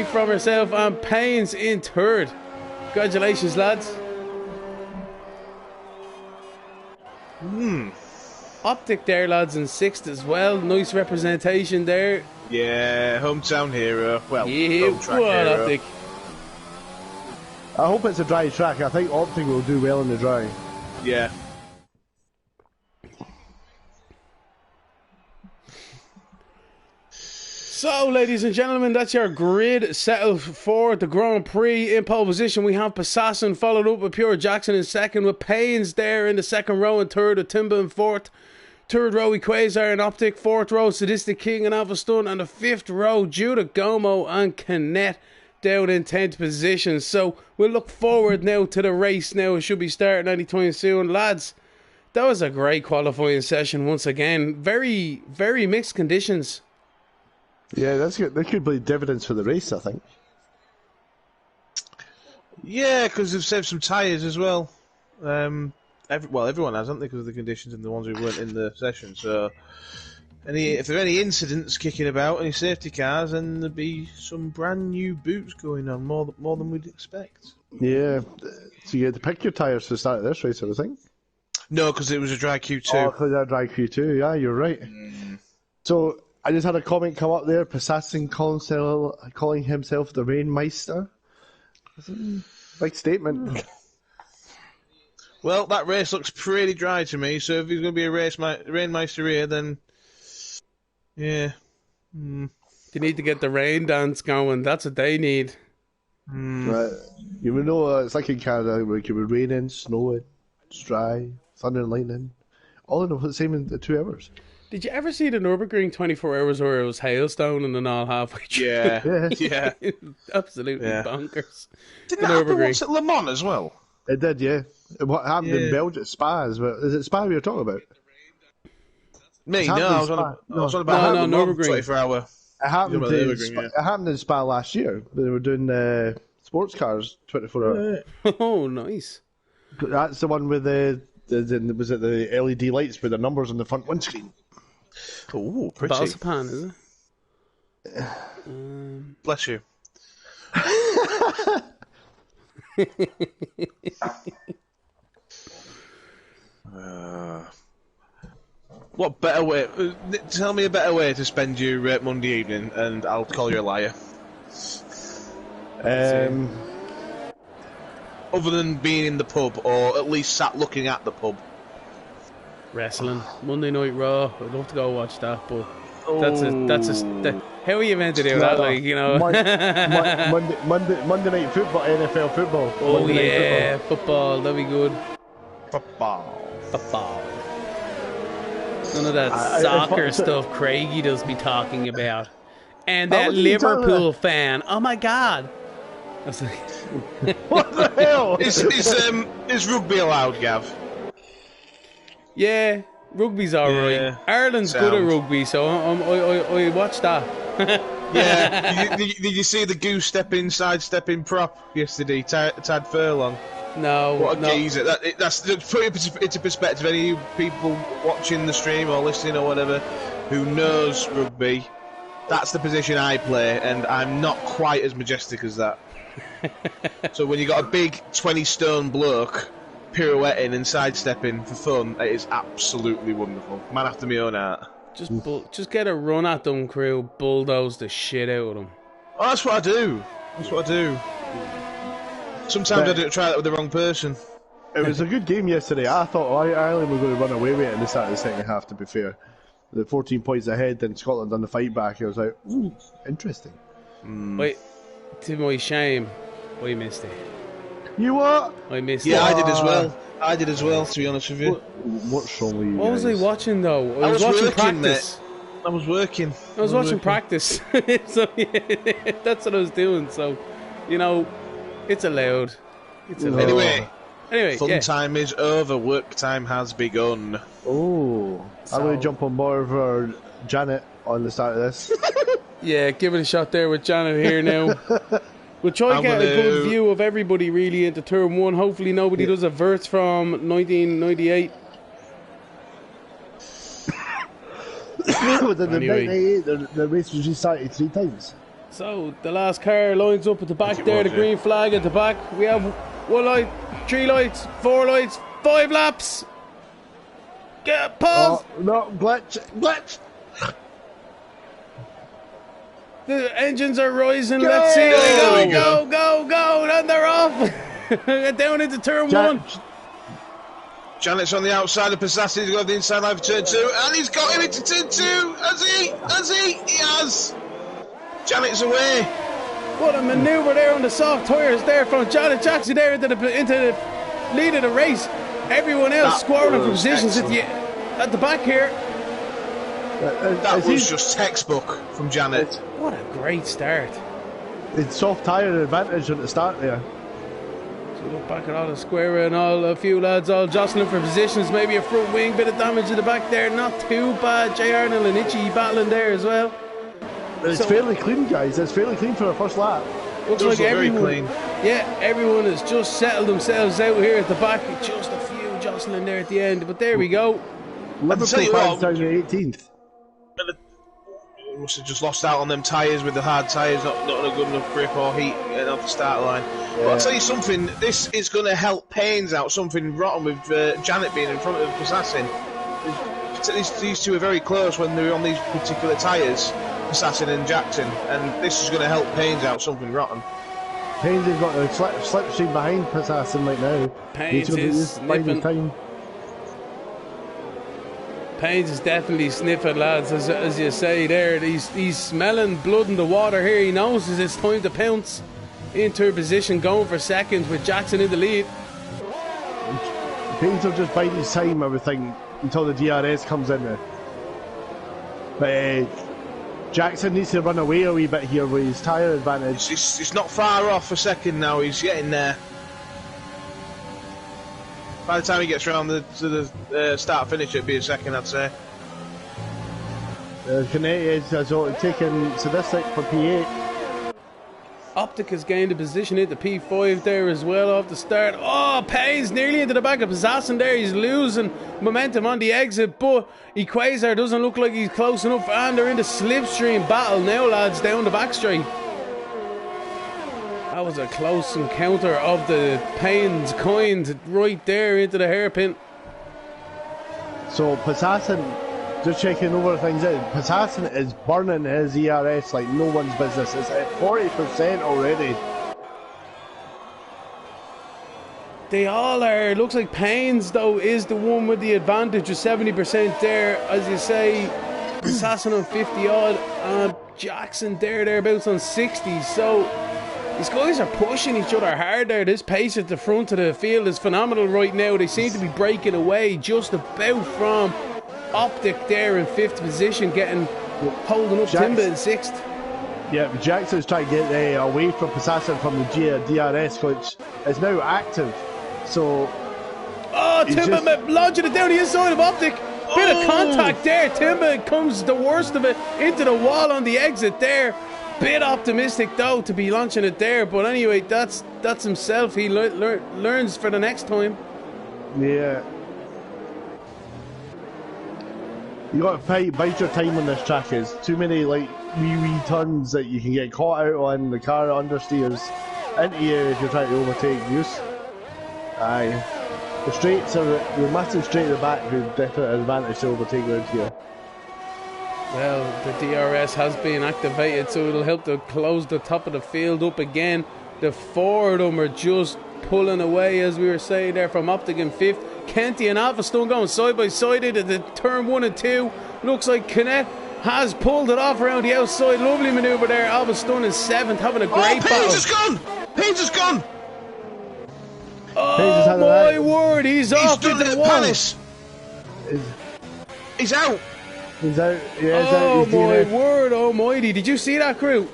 from herself, and Paines in 3rd. Congratulations, lads. Optic there, lads, in 6th as well. Nice representation there. Yeah, hometown hero. Well, Yeah, home track well, hero. Optic. I hope it's a dry track. I think Optic will do well in the dry. Yeah. So, ladies and gentlemen, that's your grid settled for the Grand Prix. In pole position, we have Passassin, followed up with Pure Jackson in 2nd, with Paines there in the 2nd row, and 3rd with Timber in 4th. 3rd row, Quasar and Optic. 4th row, Sadistic King and Alpha Stun. And the 5th row, Judah Gomo and Canet down in 10th position. So, we'll look forward now to the race now. It should be starting anytime soon. Lads, that was a great qualifying session once again. Very, very mixed conditions. Yeah, that's good. That could be dividends for the race, I think. Yeah, because they've saved some tyres as well. Everyone has, haven't they, because of the conditions and the ones who weren't in the session. So if there are any incidents kicking about, any safety cars, then there'd be some brand new boots going on, more than we'd expect. Yeah. So you had to pick your tyres to start this race, I think. No, because it was a dry Q2. Oh, because that dry Q2. Yeah, you're right. So I just had a comment come up there. Passassin calling himself the Rainmeister. Big statement. Well, that race looks pretty dry to me. So if he's going to be a Rainmeister here, then yeah. They need to get the rain dance going. That's what they need. Right. You would know it's like in Canada where it could be raining, snowing, it's dry, thunder and lightning, all in the same in 2 hours. Did you ever see the Nürburgring 24 hours where it was hailstone and then all halfway through? Yeah. Absolutely bonkers. Didn't that happen once at Le Mans as well? It did, yeah. What happened in Belgium, Spa as well. Is it Spa we were talking about? Me? No, I was on about Nürburgring. 24 hour. It happened in Spa last year. They were doing sports cars 24 hours. Oh, nice. That's the one with the LED lights with the numbers on the front windscreen. Oh, pretty. Balsapan, is it? Bless you. What better way? Tell me a better way to spend your Monday evening, and I'll call you a liar. Other than being in the pub, or at least sat looking at the pub. Wrestling, Monday Night Raw. I'd love to go watch that, but that's how are you meant to do that? Like, you know, Monday night football, NFL football. Oh yeah, football. That'd be good. Football. None of that soccer stuff Craigie does be talking about. And that What are you Liverpool fan. Oh my God. I was like, What the hell? Is rugby allowed, Gav? yeah, rugby's alright. Yeah, Ireland's good at rugby, so I watch that. Yeah. Did you see the goose sidestepping prop yesterday, Tad Furlong? No. What a geezer. That's to put it into perspective. Any of you people watching the stream or listening or whatever who knows rugby, that's the position I play, and I'm not quite as majestic as that. So when you got a big 20-stone bloke pirouetting and sidestepping for fun, it is absolutely wonderful. Man after my own heart. Just get a run at them, crew. Bulldoze the shit out of them. Oh, that's what I do. Sometimes I do try that with the wrong person. It was a good game yesterday. I thought Ireland were going to run away with it in the start of the second half, to be fair. The 14 points ahead, then Scotland on the fight back. I was like, ooh, interesting. Wait, to my shame, I missed it. You what? I missed it. Yeah, I did as well, to be honest with you. What's wrong with you What was I guys? watching, though? I was watching working, practice. mate. I was working. I was watching practice. So, yeah, that's what I was doing. So, you know, it's allowed. Anyway, fun yeah. time is over. Work time has begun. Oh, I'm going to jump on board for Janet on the start of this. Yeah, give it a shot there with Janet here now. We'll try and get a good view of everybody really into Turn 1. Hopefully nobody does a verts from 1998. Within the 98, the race was restarted 3 times. So, the last car lines up at the back there, the green flag at the back. We have 1 light, 3 lights, 4 lights, 5 laps. Pause! Oh, no, glitch! The engines are rising, let's see. Go, and they're off. Down into Turn 1. Janet's on the outside of Passassi. He's got the inside line for Turn 2, and he's got him into Turn 2. Has he? He has. Janet's away. What a manoeuvre there on the soft tyres there from Janet Jackson there into the lead of the race. Everyone else squaring for positions at the back here. That was just textbook from Janet. What a great start. It's soft tyre advantage at the start there. So look back at all the square and a few lads all jostling for positions. Maybe a front wing, bit of damage at the back there. Not too bad. J. Arnold and Itchy battling there as well. It's fairly clean, guys. It's fairly clean for the first lap. Looks like everyone, very clean. Yeah, everyone has just settled themselves out here at the back. Just a few jostling there at the end. But there we go. Liverpool fans down to 18th. must have just lost out on them tyres with the hard tyres, not on a good enough grip or heat getting off the start line. Yeah. But I'll tell you something, this is going to help Paynes out, something rotten with Janet being in front of Assassin. These two are very close when they're on these particular tyres, Assassin and Jackson, and this is going to help Paynes out, something rotten. Paynes has got a slipstream behind Assassin right now. Paynes is sniffing. Paynes is definitely sniffing, lads, as you say there. He's smelling blood in the water here. He knows it's time to pounce into a position, going for seconds with Jackson in the lead. Paynes will just bide his time, I would think, until the DRS comes in there. But Jackson needs to run away a wee bit here with his tyre advantage. He's not far off a second now, he's getting there. By the time he gets around to the start-finish, it'll be a second, I'd say. Canetti is taking Sadistic for P8. Optic has gained a position into P5 there as well off the start. Oh, Paynes nearly into the back of Assassin there. He's losing momentum on the exit, but Equazar doesn't look like he's close enough, and they're in the slipstream battle now, lads, down the back straight. That was a close encounter of the Paynes kind right there into the hairpin. So Assassin, just checking over things out, Assassin is burning his ERS like no one's business. It's at 40% already. They all are. It looks like Paynes, though, is the one with the advantage of 70% there. As you say, Assassin on 50 odd, and Jackson thereabouts on 60. So these guys are pushing each other hard there. This pace at the front of the field is phenomenal right now. They seem to be breaking away just about from Optic there in 5th position, holding up Timber in 6th. Yeah, Jackson's trying to get away from Assassin from the DRS, which is now active. So, Timber launching it down the inside of Optic. Bit of contact there. Timber comes the worst of it into the wall on the exit there. Bit optimistic though to be launching it there, but anyway, that's himself. He learns for the next time. Yeah. You got to bite your time on this track. Is too many like wee turns that you can get caught out on. The car understeers into you if you're trying to overtake you. Aye, the straights are the massive straight at the back. Who's definite advantage to overtake around here. Well, the DRS has been activated, so it'll help to close the top of the field up again. The 4 of them are just pulling away, as we were saying there, from Optic in 5th. Kenty and Alphastone going side by side into the turn 1 and 2. Looks like Canet has pulled it off around the outside. Lovely manoeuvre there. Alphastone in 7th, having a great battle. Paynes is gone! Paynes is gone! Oh my word, he's off into the wall. He's out. He's out. Yeah, he's out. He's my word almighty. Did you see that, crew?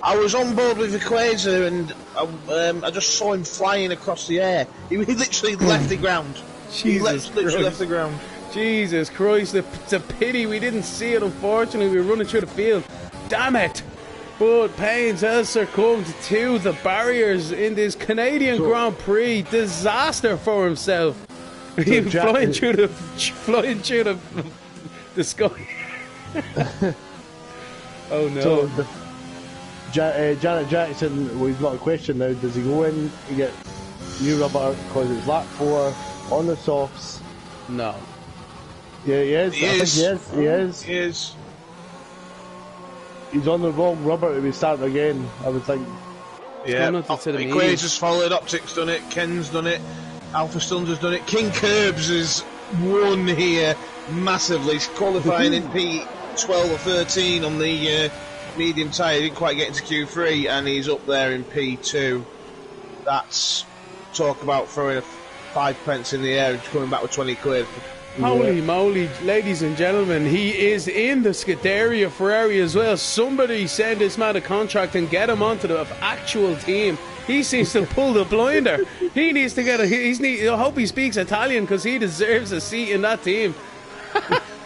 I was on board with Equator and I just saw him flying across the air. He literally left the ground. He literally left the ground. Jesus Christ, it's a pity we didn't see it, unfortunately. We were running through the field. Damn it. But Paynes has succumbed to the barriers in this Canadian Grand Prix. Disaster for himself. He's flying through the sky. Oh no. So Janet Jackson, we've got a question now. Does he go in and get new rubber because it's lap 4 on the softs? No. Yeah, he is. He is. He is. He's on the wrong rubber to be starting again, I would think. Yeah, Equator's followed, Optic's done it, Ken's done it, Alphastone's has done it, King Curbs has won here massively, qualifying in P12 or 13 on the medium tyre. He didn't quite get into Q3 and he's up there in P2. That's talk about throwing a 5 pence in the air and coming back with 20 quid. Holy moly, ladies and gentlemen, he is in the Scuderia Ferrari as well. Somebody send this man a contract and get him onto the actual team. He seems to pull the blinder. He needs to get I hope he speaks Italian because he deserves a seat in that team.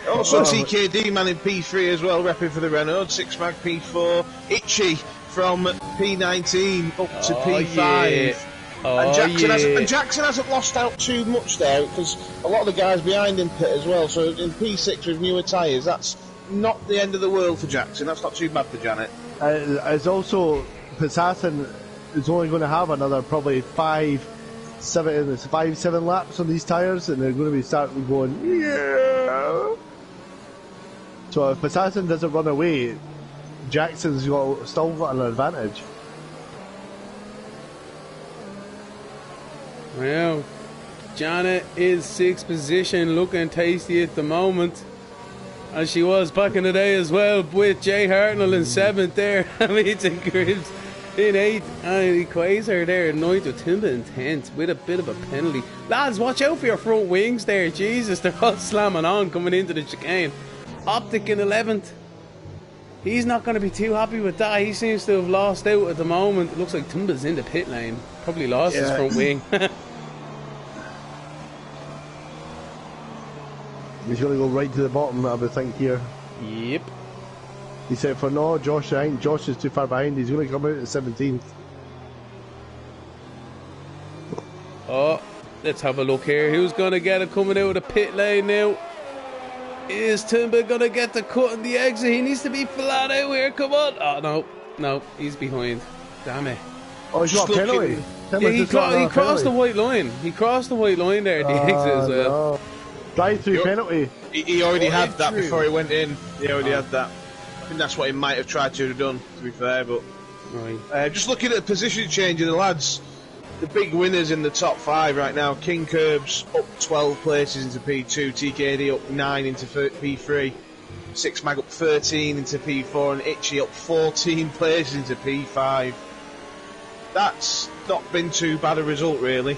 Also TKD man in P3 as well, repping for the Renault. 6-mag P4. Itchy from P19 up to P5. Yeah. And Jackson hasn't lost out too much there because a lot of the guys behind him pit as well. So in P6 with newer tyres, that's not the end of the world for Jackson. That's not too bad for Janet. It's also Assassin is only going to have another probably 5-7 laps on these tyres, and they're going to be starting going, yeah. So if Assassin doesn't run away, Jackson's still got an advantage. Well, Janet is 6th position, looking tasty at the moment, as she was back in the day as well, with Jay Hartnell in 7th there, Hamilton Gribbs in 8th, and Quasar there in 9th with Timber in 10th with a bit of a penalty. Lads, watch out for your front wings there. Jesus, they're all slamming on coming into the chicane. Optic in 11th. He's not going to be too happy with that. He seems to have lost out at the moment. It looks like Timber's in the pit lane. Probably lost his front wing. He's going to go right to the bottom, I would think, here. Yep. He said for no, Josh, I think Josh is too far behind. He's going to come out at 17th. Oh, let's have a look here. Who's going to get it coming out of the pit lane now? Is Timber going to get the cut in the exit? He needs to be flat out here. Come on. Oh, no, he's behind. Damn it. Oh, he's got a penalty. Yeah, he crossed the white line. He crossed the white line there at the exit as well. No. Drive-through penalty. He already had that before he went in. He already had that. I think that's what he might have tried to have done, to be fair, but... Right. Just looking at the position change of the lads, the big winners in the top 5 right now, King Curbs up 12 places into P2, TKD up 9 into P3, 6 Mag up 13 into P4, and Itchy up 14 places into P5. That's not been too bad a result, really,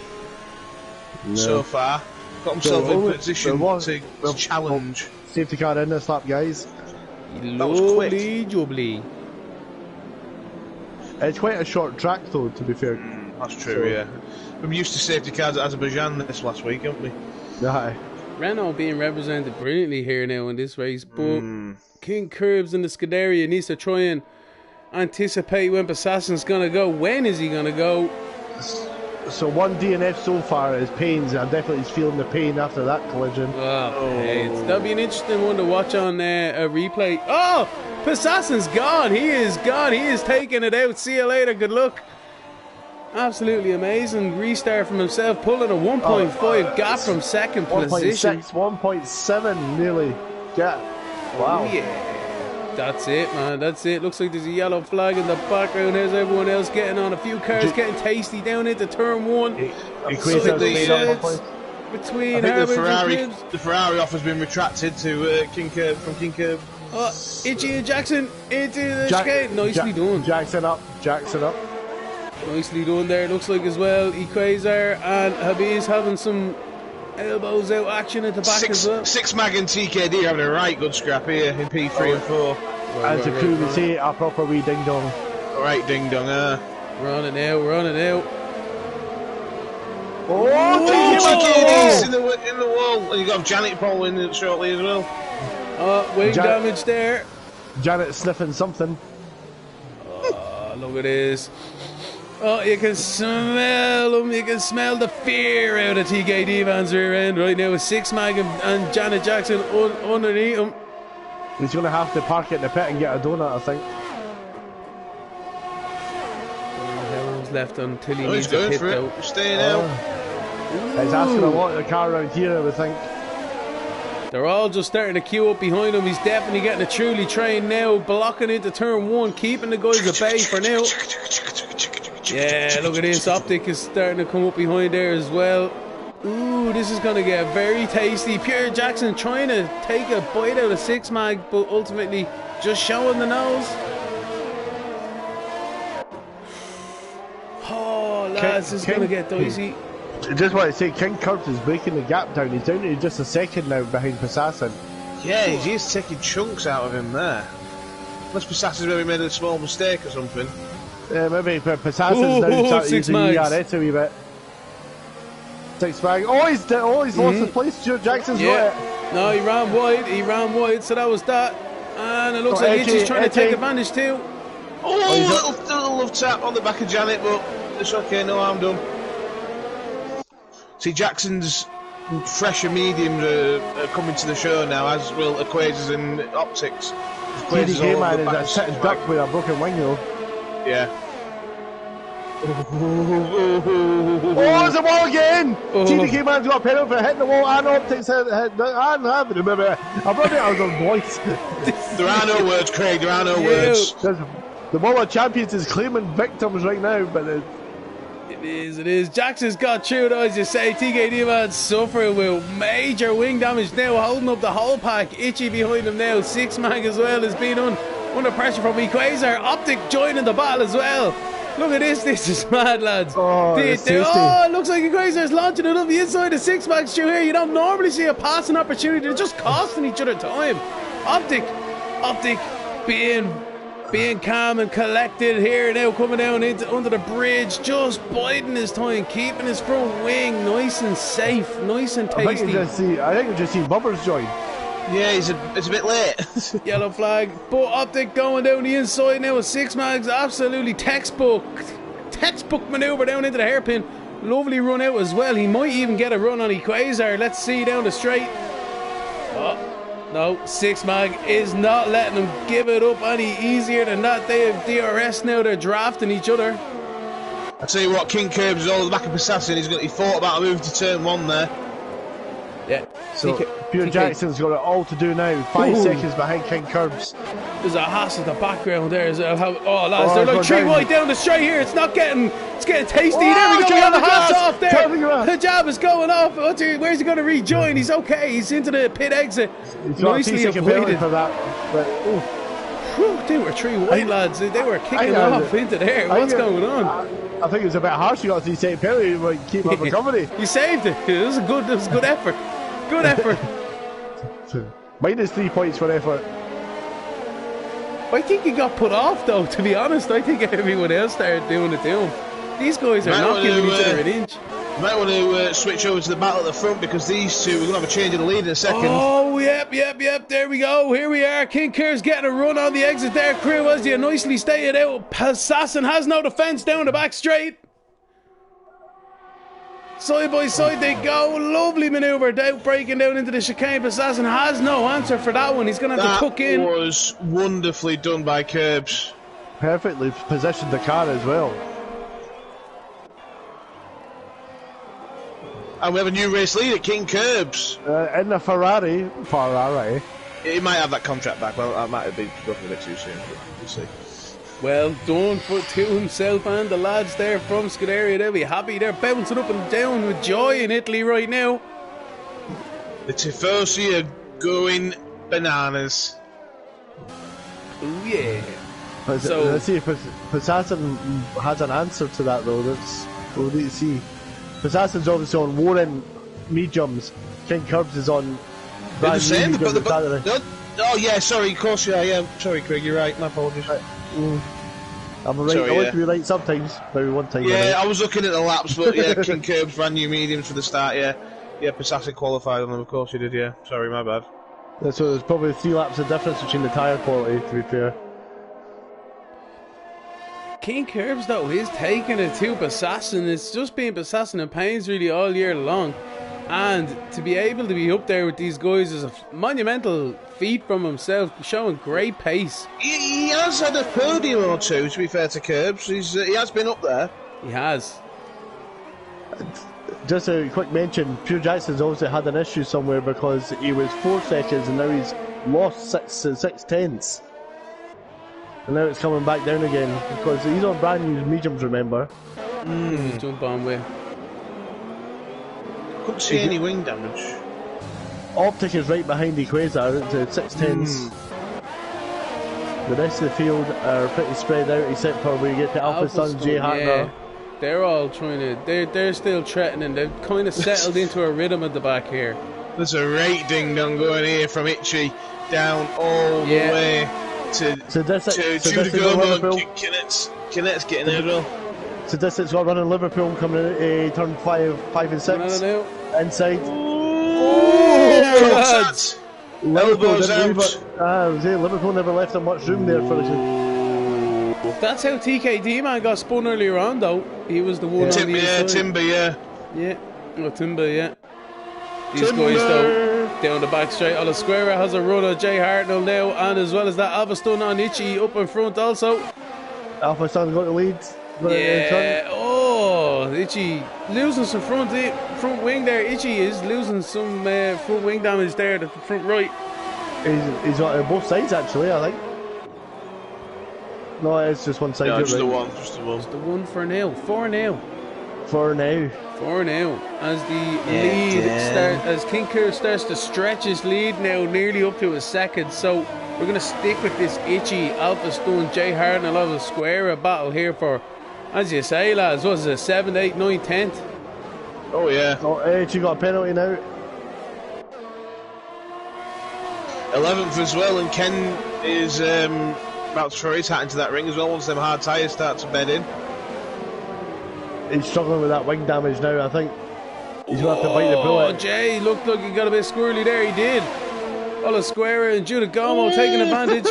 so far. Got himself in position to challenge. Safety car in this lap, guys. That was quick. Jubbly. It's quite a short track, though, to be fair. That's true, yeah. I'm used to safety cars at Azerbaijan this last week, haven't we? Yeah. Renault being represented brilliantly here now in this race, but King Curbs in the Scuderia needs to try and anticipate when Assassin's going to go. When is he going to go? So one DNF so far is pains. I'm definitely feeling the pain after that collision. That'll be an interesting one to watch on a replay. Oh, Assassin's gone. He is gone. He is taking it out. See you later. Good luck. Absolutely amazing restart from himself, pulling a 1.5 gap from second position. 1.7 nearly. Yeah. Wow. Oh, yeah. That's it, man. That's it. Looks like there's a yellow flag in the background. There's everyone else getting on. A few cars getting tasty down into turn 1. Between the Ferrari offer's been retracted to King Curb from King Curb. Itchy and Jackson into the chicane. Nicely done. Jackson up. Nicely done there. Looks like as well. Equazar and Habib's having some elbows out action at the back as well. 6 Mag and TKD having a right good scrap here in P3 and 4. As the crew would say, a proper wee ding dong. Right ding dong, We're on it now. TKD's in the wall. And you've got Janet Paul in it shortly as well. Wing damage there. Janet sniffing something. Look at this. Oh, you can smell them. You can smell the fear out of TKD Van's rear end right now with 6 Mag and Janet Jackson underneath him. He's going to have to park it in the pit and get a donut, I think. How long's left until he needs he's to pit going for though? it. He's staying out. He's asking a lot of the car around here, I would think. They're all just starting to queue up behind him. He's definitely getting a truly train now, blocking into turn 1, keeping the guys at bay for now. Yeah, look at this. Optic is starting to come up behind there as well. Ooh, this is going to get very tasty. Pierre Jackson trying to take a bite out of 6 Mag, but ultimately just showing the nose. Oh, lads, this is going to get dicey. I just want to say, King Kurt is breaking the gap down. He's down to just a second now behind Assassin. Yeah, he's taking chunks out of him there. Unless Assassin's maybe made a small mistake or something. Maybe Assassin's now starting using ERS a wee bit. 6 Mag. He's lost his place. Stuart Jackson's got it. No, he ran wide, so that was that. And it looks like Itchy's trying to take advantage too. Little love tap on the back of Janet, but it's okay, no harm done. See, Jackson's fresher mediums are coming to the show now, as will Equators and Optics. TDK man is a sitting duck with a broken wing, though. Yeah. Oh, it's a wall again! TDK man's got a penalty for hitting the wall, and Optics hit and I probably I was on voice. There are no words, Craig, there are no words. The World Champions is claiming victims right now, but it is. Jackson's got through though, as you say. TKD man suffering with major wing damage now, holding up the whole pack. Itchy behind him now. Six Mag as well has been under pressure from Equator. Optic joining the battle as well. Look at this is mad, lads. Oh, it looks like Equator's launching it up the inside of Six Mag through here. You don't normally see a passing opportunity. They're just costing each other time. Optic being calm and collected here now, coming down under the bridge, just biding his time, keeping his front wing nice and safe, nice and tasty. I think we've just seen Bubbers join. Yeah, it's a bit late. Yellow flag, but Optic going down the inside now with Six Mags, absolutely textbook manoeuvre down into the hairpin. Lovely run out as well. He might even get a run on Equator. Let's see down the straight. Oh. No, Six Mag is not letting them give it up any easier than that. They have DRS now, they're drafting each other. I tell you what, King Curbs is all the back of Assassin. He thought about a move to turn one there. Yeah. So Pure Jackson's got it all to do now. 5 seconds behind King Curbs. There's a Haas in the background there as well. Oh lads, they're like 3 wide down the straight here. It's getting tasty. There we go. We got the Haas off there. The jab is going off. Where's he going to rejoin? He's okay. He's into the pit exit. He's nicely avoided for that. But, they were 3 wide lads. They were kicking off into there. What's going on? I think it was a bit harsh. You got 3 second penalty to keep up recovery. You saved it. It was a good effort. Good effort. Minus 3 points for effort. I think he got put off though, to be honest. I think everyone else started doing it to him. These guys are not giving each other an inch. You might want to switch over to the battle at the front, because these two, we're going to have a change in the lead in a second. Oh, yep. There we go. Here we are. King Kerr's getting a run on the exit there. Crew, as you nicely stayed out. Assassin has no defence down the back straight. Side by side they go. Lovely manoeuvre. Breaking down into the chicane. Assassin has no answer for that one. He's going to have to tuck in. That was wonderfully done by Curbs. Perfectly positioned the car as well. And we have a new race leader, King Curbs. In the Ferrari. He might have that contract back. Well, that might have been a bit too soon. But we'll see. Well done to himself and the lads there from Scuderia. They'll be happy. They're bouncing up and down with joy in Italy right now. The Tifosi are going bananas. Oh yeah. So let's see if Assassin has an answer to that though. We'll need to see. Assassin's obviously on Warren mediums. King Curbs is on brand new mediums Saturday. Oh yeah, sorry, of course yeah. Sorry Craig, you're right, my apologies. I'm right, sorry, I want to be right sometimes, maybe one time. Yeah, I was looking at the laps, but yeah, King Curbs brand new mediums for the start, yeah. Yeah, Assassin qualified on them, of course you did, yeah. Sorry, my bad. Yeah, so there's probably 3 laps of difference between the tyre quality, to be fair. King Curbs though is taking it to Assassin. It's just been Assassin and pains really all year long. And to be able to be up there with these guys is a monumental feat from himself, showing great pace. He has had a podium or two, to be fair to Curbs. He has been up there. He has. Just a quick mention, Pure Jackson's obviously had an issue somewhere because he was 4 seconds and now he's lost 6 tenths. And now it's coming back down again because he's on brand new mediums, remember? Jump on with. Couldn't see any wing damage. Optic is right behind Equator at 6 tenths. The rest of the field are pretty spread out except for where you get to Alpha Sun, Jay Hatner. Yeah. They're all trying to. They're still threatening. They've kind of settled into a rhythm at the back here. There's a right ding dong going here from Itchy down all the way to the goal. Kinnett's getting there as well. So distance got running Liverpool coming in turn 5 and 6 inside. Liverpool never left them much room there for us. That's how TKD man got spun earlier on though. He was the one on the inside. Timber, Yeah, Timber, yeah. These guys though, down the back straight. Olasquera has a run on Jay Hartnell now, and as well as that, Alvaston on Itchy up in front also. Alvaston got the lead. Yeah, oh, Itchy losing some front wing there. Itchy is losing some front wing damage there at the front right. He's got both sides actually, I think. No, it's just one side. Yeah, just right. the one. Just the one. Just the one for now. 4-0. For now. As the lead as King Cool starts to stretch his lead now, nearly up to a second. So we're going to stick with this Itchy, Alvaston, Jay Harden, and Olasquera battle here for, as you say, lads, what is it, 7th, 8th, 9th, 10th? Oh, yeah. Oh, Itchy got a penalty now. 11th as well, and Ken is about to throw his hat into that ring as well once them hard tyres start to bed in. He's struggling with that wing damage now, I think. He's going to have to bite the bullet. Oh, Jay, looked like he got a bit squirrely there. He did. Olasquera and Giudagomo taking advantage.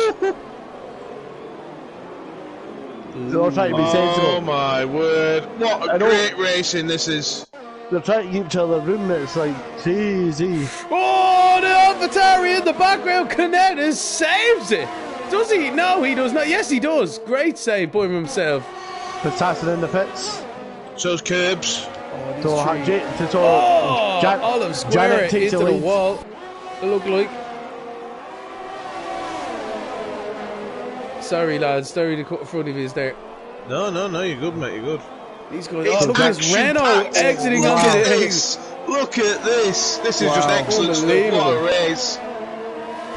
They're all trying to be sensible. Oh, my word. What a great racing this is. They're trying to keep each other room. It's like, easy. Oh, the AlphaTauri in the background. Canetas saves it. Does he? No, he does not. Yes, he does. Great save by himself. Assassin in the pits. So's Curbs. Olasquera into the wall. It looked like. Sorry, lads. Sorry to cut in front of you there. No, you're good, mate. You're good. These guys. Oh, look at this Renault exiting onto the exit. Look at this. This is just excellent stuff. What a race.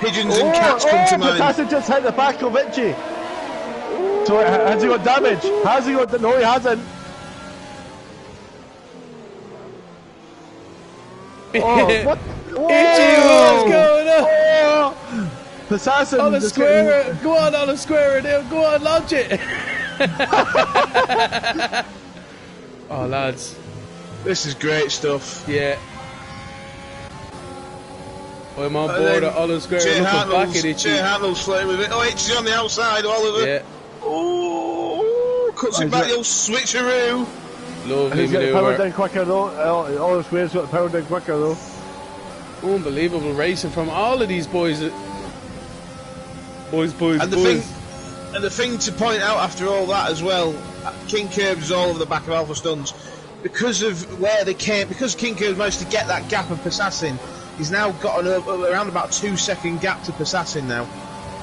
Pigeons and cats come to mind. Assassin just hit the back of Itchy. So has he got damage? Has he got? No, he hasn't. Oh, what? Itchy, what's going on? Oh, Assassin. Olasquera, go on, Olasquera, now, go on, launch it. Oh, lads. This is great stuff. Yeah. I'm on board at Olasquera looking back at Itchy. Jay Hartnell's playing with it. Oh, Itchy's on the outside, Oliver. Yeah. Oh, cuts it back, the old switcheroo. Lovely He's got the power maneuver. down quicker though. Olasquera's got the power down quicker though. Unbelievable racing from all of these boys. Boys. And the thing to point out after all that as well, King Curbs is all over the back of Alphastuns. Because of where they came, because King Curbs managed to get that gap of Passassin, he's now got around about 2-second gap to Passassin now.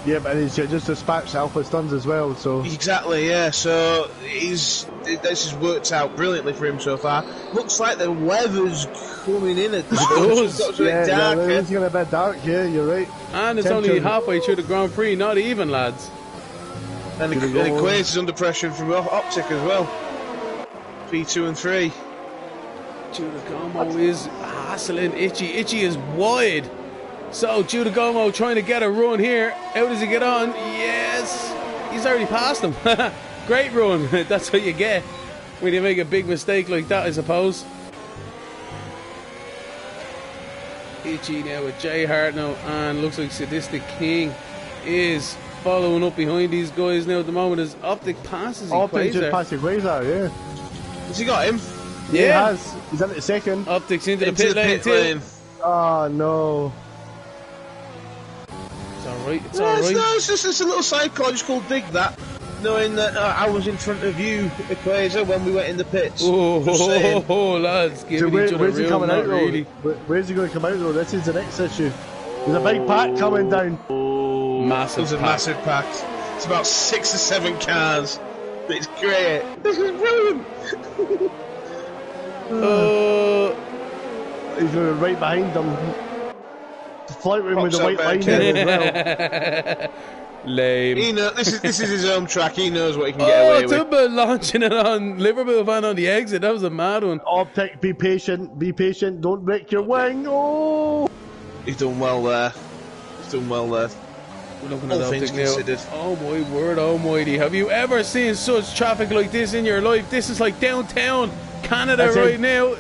Yeah, but he's just dispatched Alphastuns as well, so... Exactly, yeah, so this has worked out brilliantly for him so far. Looks like the weather's coming in at the does. Yeah, it's going to be a bit dark, yeah, you're right. And it's only halfway through the Grand Prix, not even, lads. And the Quays is under pressure from Optic as well. P2 and 3. Giudagomo is hassling Itchy. Itchy is wide. So Giudagomo trying to get a run here. How does he get on? Yes. He's already passed him. Great run. That's what you get when you make a big mistake like that, I suppose. Itchy now with Jay Hartnell, and looks like Sadistic King is following up behind these guys now at the moment as Optic passes. Optic just passed Quasar, yeah. Has he got him? Yeah, he has. He's in the second. Optic's into the pit lane too. Oh no. It's alright, it's alright. It's just a little psychological dig that, knowing that I was in front of you, Equator, when we went in the pits. Oh, lads, giving each other where's he coming out really. Where's he going to come out though? This is the next issue. There's a big pack coming down. Massive There's a massive pack. It's about 6 or 7 cars. It's great. This is brilliant. He's going right behind them. Flouting with the white line there as well. Lame. He knows, this is his home track. He knows what he can get away with. Tumba launching it on Liverpool van on the exit. That was a mad one. Optic, be patient. Don't break your wing. Oh! He's done well there. We're looking All at things Optic now. considered. Oh my word almighty. Have you ever seen such traffic like this in your life? This is like downtown Canada right now.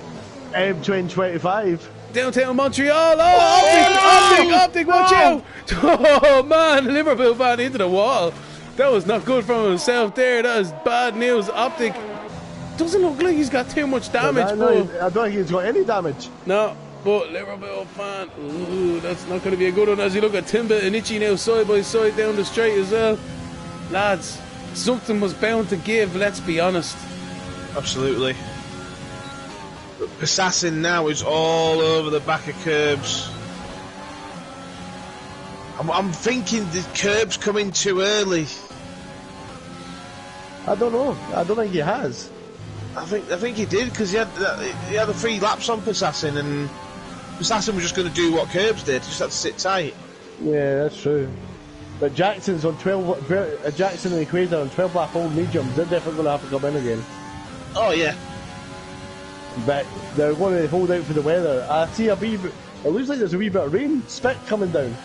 M2025. Downtown Montreal. Oh, Optic, watch out. Oh man, Liverpool van into the wall. That was not good from himself there. That is bad news. Optic doesn't look like he's got too much damage. I don't think he's got any damage. No, But Liverpool fan, ooh, that's not going to be a good one as you look at Timber and Itchy now side by side down the straight as well. Lads, something was bound to give, let's be honest. Absolutely. Assassin now is all over the back of Curbs. I'm thinking the Curbs coming too early. I don't know. I don't think he has. I think he did because he had the 3 laps on Assassin, and Assassin was just going to do what Curbs did. Just had to sit tight. Yeah, that's true. But Jackson's on 12. Jackson and Equator on 12 lap old mediums. They're definitely going to have to come in again. Oh yeah. But they're going to hold out for the weather. I see it looks like there's a wee bit of rain spit coming down.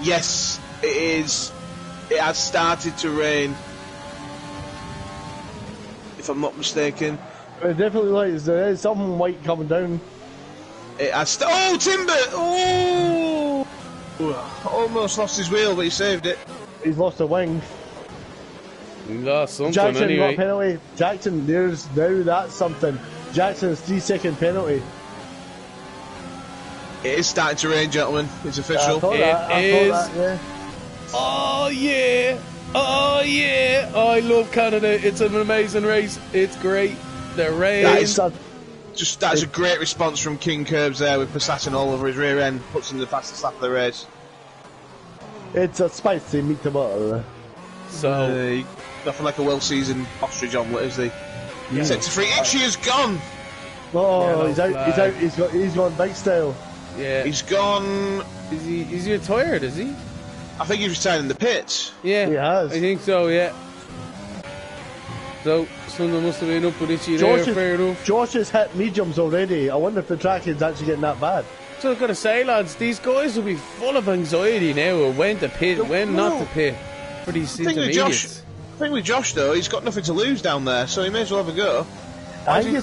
Yes, it is. It has started to rain, if I'm not mistaken. It definitely like there is something white coming down. It has. Oh, Timber! Oh! Almost lost his wheel, but he saved it. He's lost a wing. He lost something Jackson anyway. got a penalty. Jackson, that's something. Jackson's 3-second penalty. It is starting to rain, gentlemen. It's official. It is. Yeah. Oh yeah! Oh yeah! Oh, I love Canada. It's an amazing race. It's great. The rain. That's a great response from King Curbs there with Assassin all over his rear end. Puts him in the fastest lap of the race. It's a spicy meat tomato. So nothing like a well-seasoned ostrich omelette, is he? Yeah. Sector 3. Itchy is gone. Oh, he's out. He's gone bike style. yeah, He's gone. is he retired? Is he? I think he's retired in the pits. Yeah, He has. I think so. Yeah. So something must have been up with Itchy there. Fair enough. Josh has hit mediums already. I wonder if the track is actually getting that bad. So I've got to say, lads, these guys will be full of anxiety now of when to pit, when not to pit for these intermediates. I think with Josh though, he's got nothing to lose down there, so he may as well have a go. I think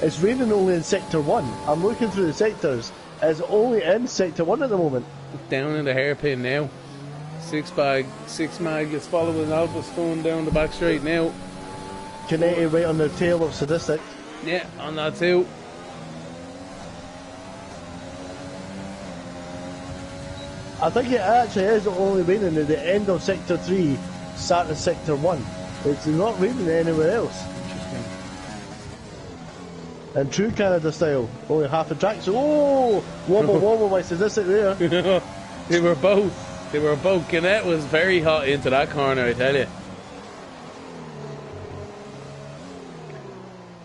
it's raining only in sector 1. I'm looking through the sectors. It's only in sector 1 at the moment. Down in the hairpin now. Six mag is following Alpha Stone down the back straight now. Canetti right on the tail of Sadistic. Yeah, on that too. I think it actually is only raining at the end of sector 3, starting sector 1. It's not raining anywhere else. Interesting. And true Canada style, only half the track. So, wobble by Sadistic there. They were both. Gannett was very hot into that corner, I tell you.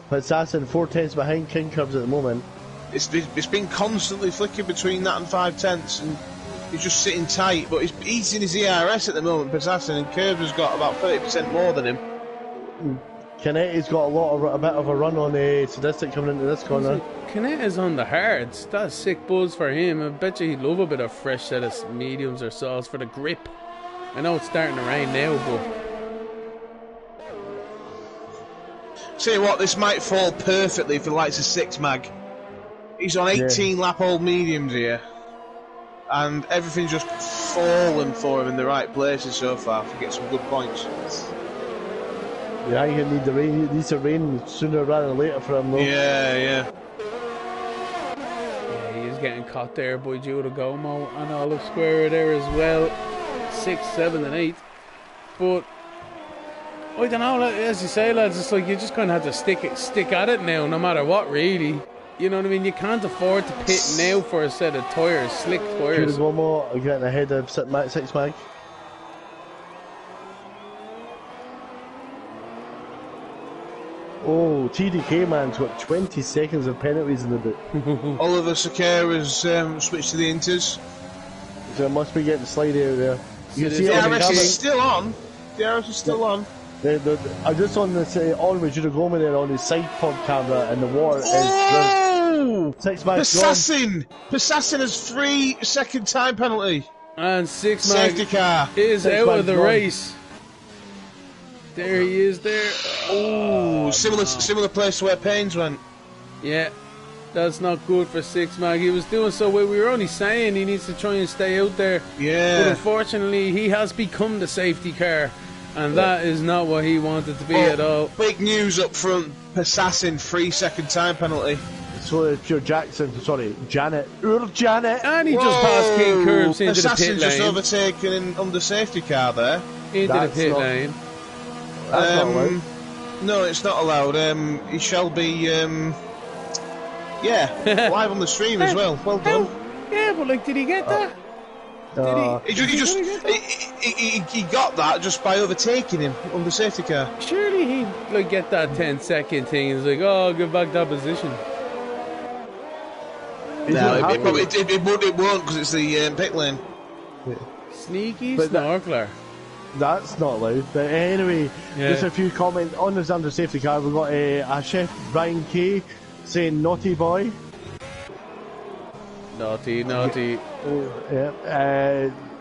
But Assassin 4/10 behind King Cubs at the moment. It's been constantly flicking between that and 5/10, and he's just sitting tight. But he's eating his ERS at the moment, Assassin, and Curbs has got about 30% more than him. Canetti's got a bit of a run on the Sadistic coming into this corner. Gannett is on the hards. That's sick buzz for him. I bet you he'd love a bit of fresh set of mediums or sauce for the grip. I know it's starting to rain now, but Tell you what, this might fall perfectly for the likes of 6 mag. He's on 18 lap old mediums here, and everything's just fallen for him in the right places so far to get some good points. Yeah, I think need the rain. It needs to rain sooner rather than later for him, though. Yeah. he is getting caught there by Judah Gomo and Olive Square there as well. 6, 7 and 8. But I don't know, as you say, lads, it's like you just kind of have to stick at it now, no matter what, really. You know what I mean? You can't afford to pit now for a set of tyres, slick tyres. Judah Gomo getting ahead of 6 mag. Oh, TDK man's got 20 seconds of penalties in the boot. Oliver Sakara's switched to the Inters. So it must be getting slidey out there. You can see The it on the RS camera. is still on. The RS is still on. I just on this on with Judah Gomo there on his side pod camera, and the water is. Oh! 6 mag Assassin! Assassin has 3-second time penalty. And 6 mag Safety car. is 6 out mag of the gone. race. There he is there. Oh, similar place to where Paynes went. Yeah, that's not good for 6 mag. He was doing so well. We were only saying he needs to try and stay out there. But Yeah. unfortunately, he has become the safety car. And that is not what he wanted to be at all. Big news up front. Assassin 3-second time penalty. So if you're Janet, Janet. And he just passed King Curbs into the Assassin pit just lane. overtaken in under safety car there. Into the pit lane. That's not allowed. No, it's not allowed. He shall be, live on the stream as well. Well done. Yeah, but like, did he get that? He got that just by overtaking him on the safety car. Surely he'd like get that 10-second thing. It's like, oh, get back that position. No, it won't because it's the pit lane. Sneaky But snorkeler. That's not allowed. But anyway, just a few comments on this under safety car. We've got a chef Brian K saying naughty boy. Naughty. Yeah.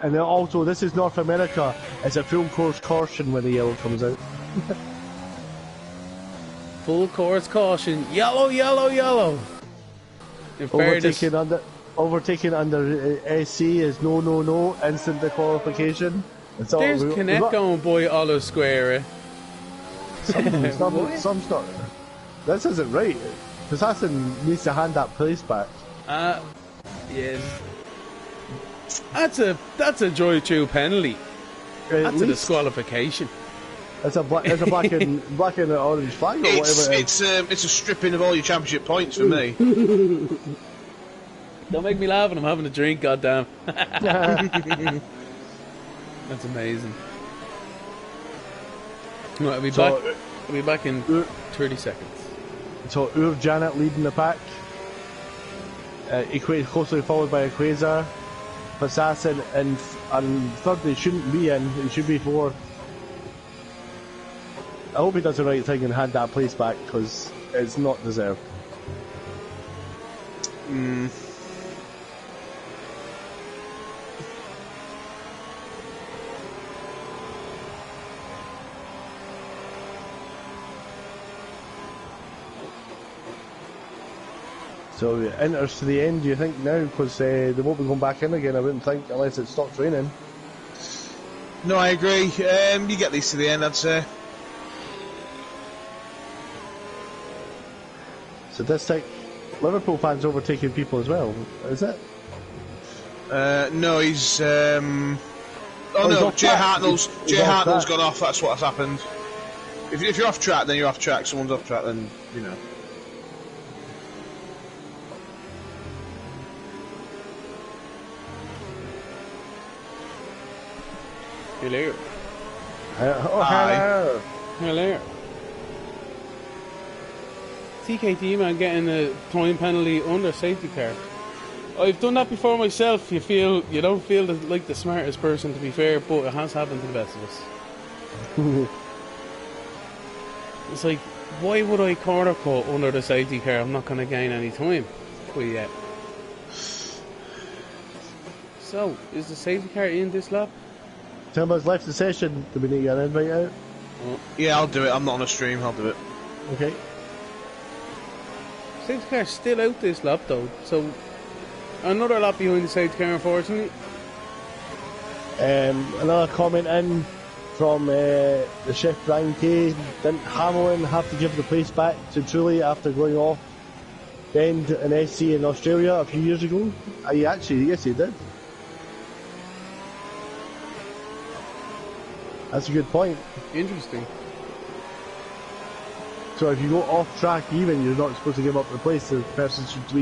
And then also, this is North America. It's a full course caution when the yellow comes out. Full course caution. Yellow. In fairness, Overtaking under SC is no, instant disqualification. there's Connect going by Olive Square. Some stuff. This isn't right. Assassin needs to hand that place back. Yes. That's a drive-through penalty. That's a disqualification. It's a black and orange flag or whatever. It's a stripping of all your championship points for me. Don't make me laugh when I'm having a drink, goddamn. That's amazing. Right, I'll be back in 30 seconds. So Janet leading the pack. Closely followed by Quasar. Assassin and third he shouldn't be in, he should be fourth. I hope he does the right thing and hand that place back because it's not deserved. So it enters to the end, do you think now? Because they won't be going back in again, I wouldn't think, unless it stops raining. No, I agree. You get these to the end, I'd say. So this time, Liverpool fans overtaking people as well, is it? No, he's... Jay Hartnell's gone off, that's what's happened. If you're off track, then you're off track. Someone's off track, then, you know. Hello. Hello. Hello. TKT man getting a time penalty under safety car. I've done that before myself. You don't feel like the smartest person, to be fair, but it has happened to the best of us. It's like, why would I corner cut under the safety car? I'm not going to gain any time quite yet. So, is the safety car in this lap? Timber's left the session. Do we need an invite out? Yeah, I'll do it. I'm not on a stream. I'll do it. Okay. Safety car's still out this lap though, so another lap behind the safety car, unfortunately. Another comment in from the chef Brian K. Didn't Hamilton have to give the place back to Trulli after going off Bend and SC in Australia a few years ago? Yes, he did. That's a good point. Interesting. So if you go off track even, you're not supposed to give up the place. The person should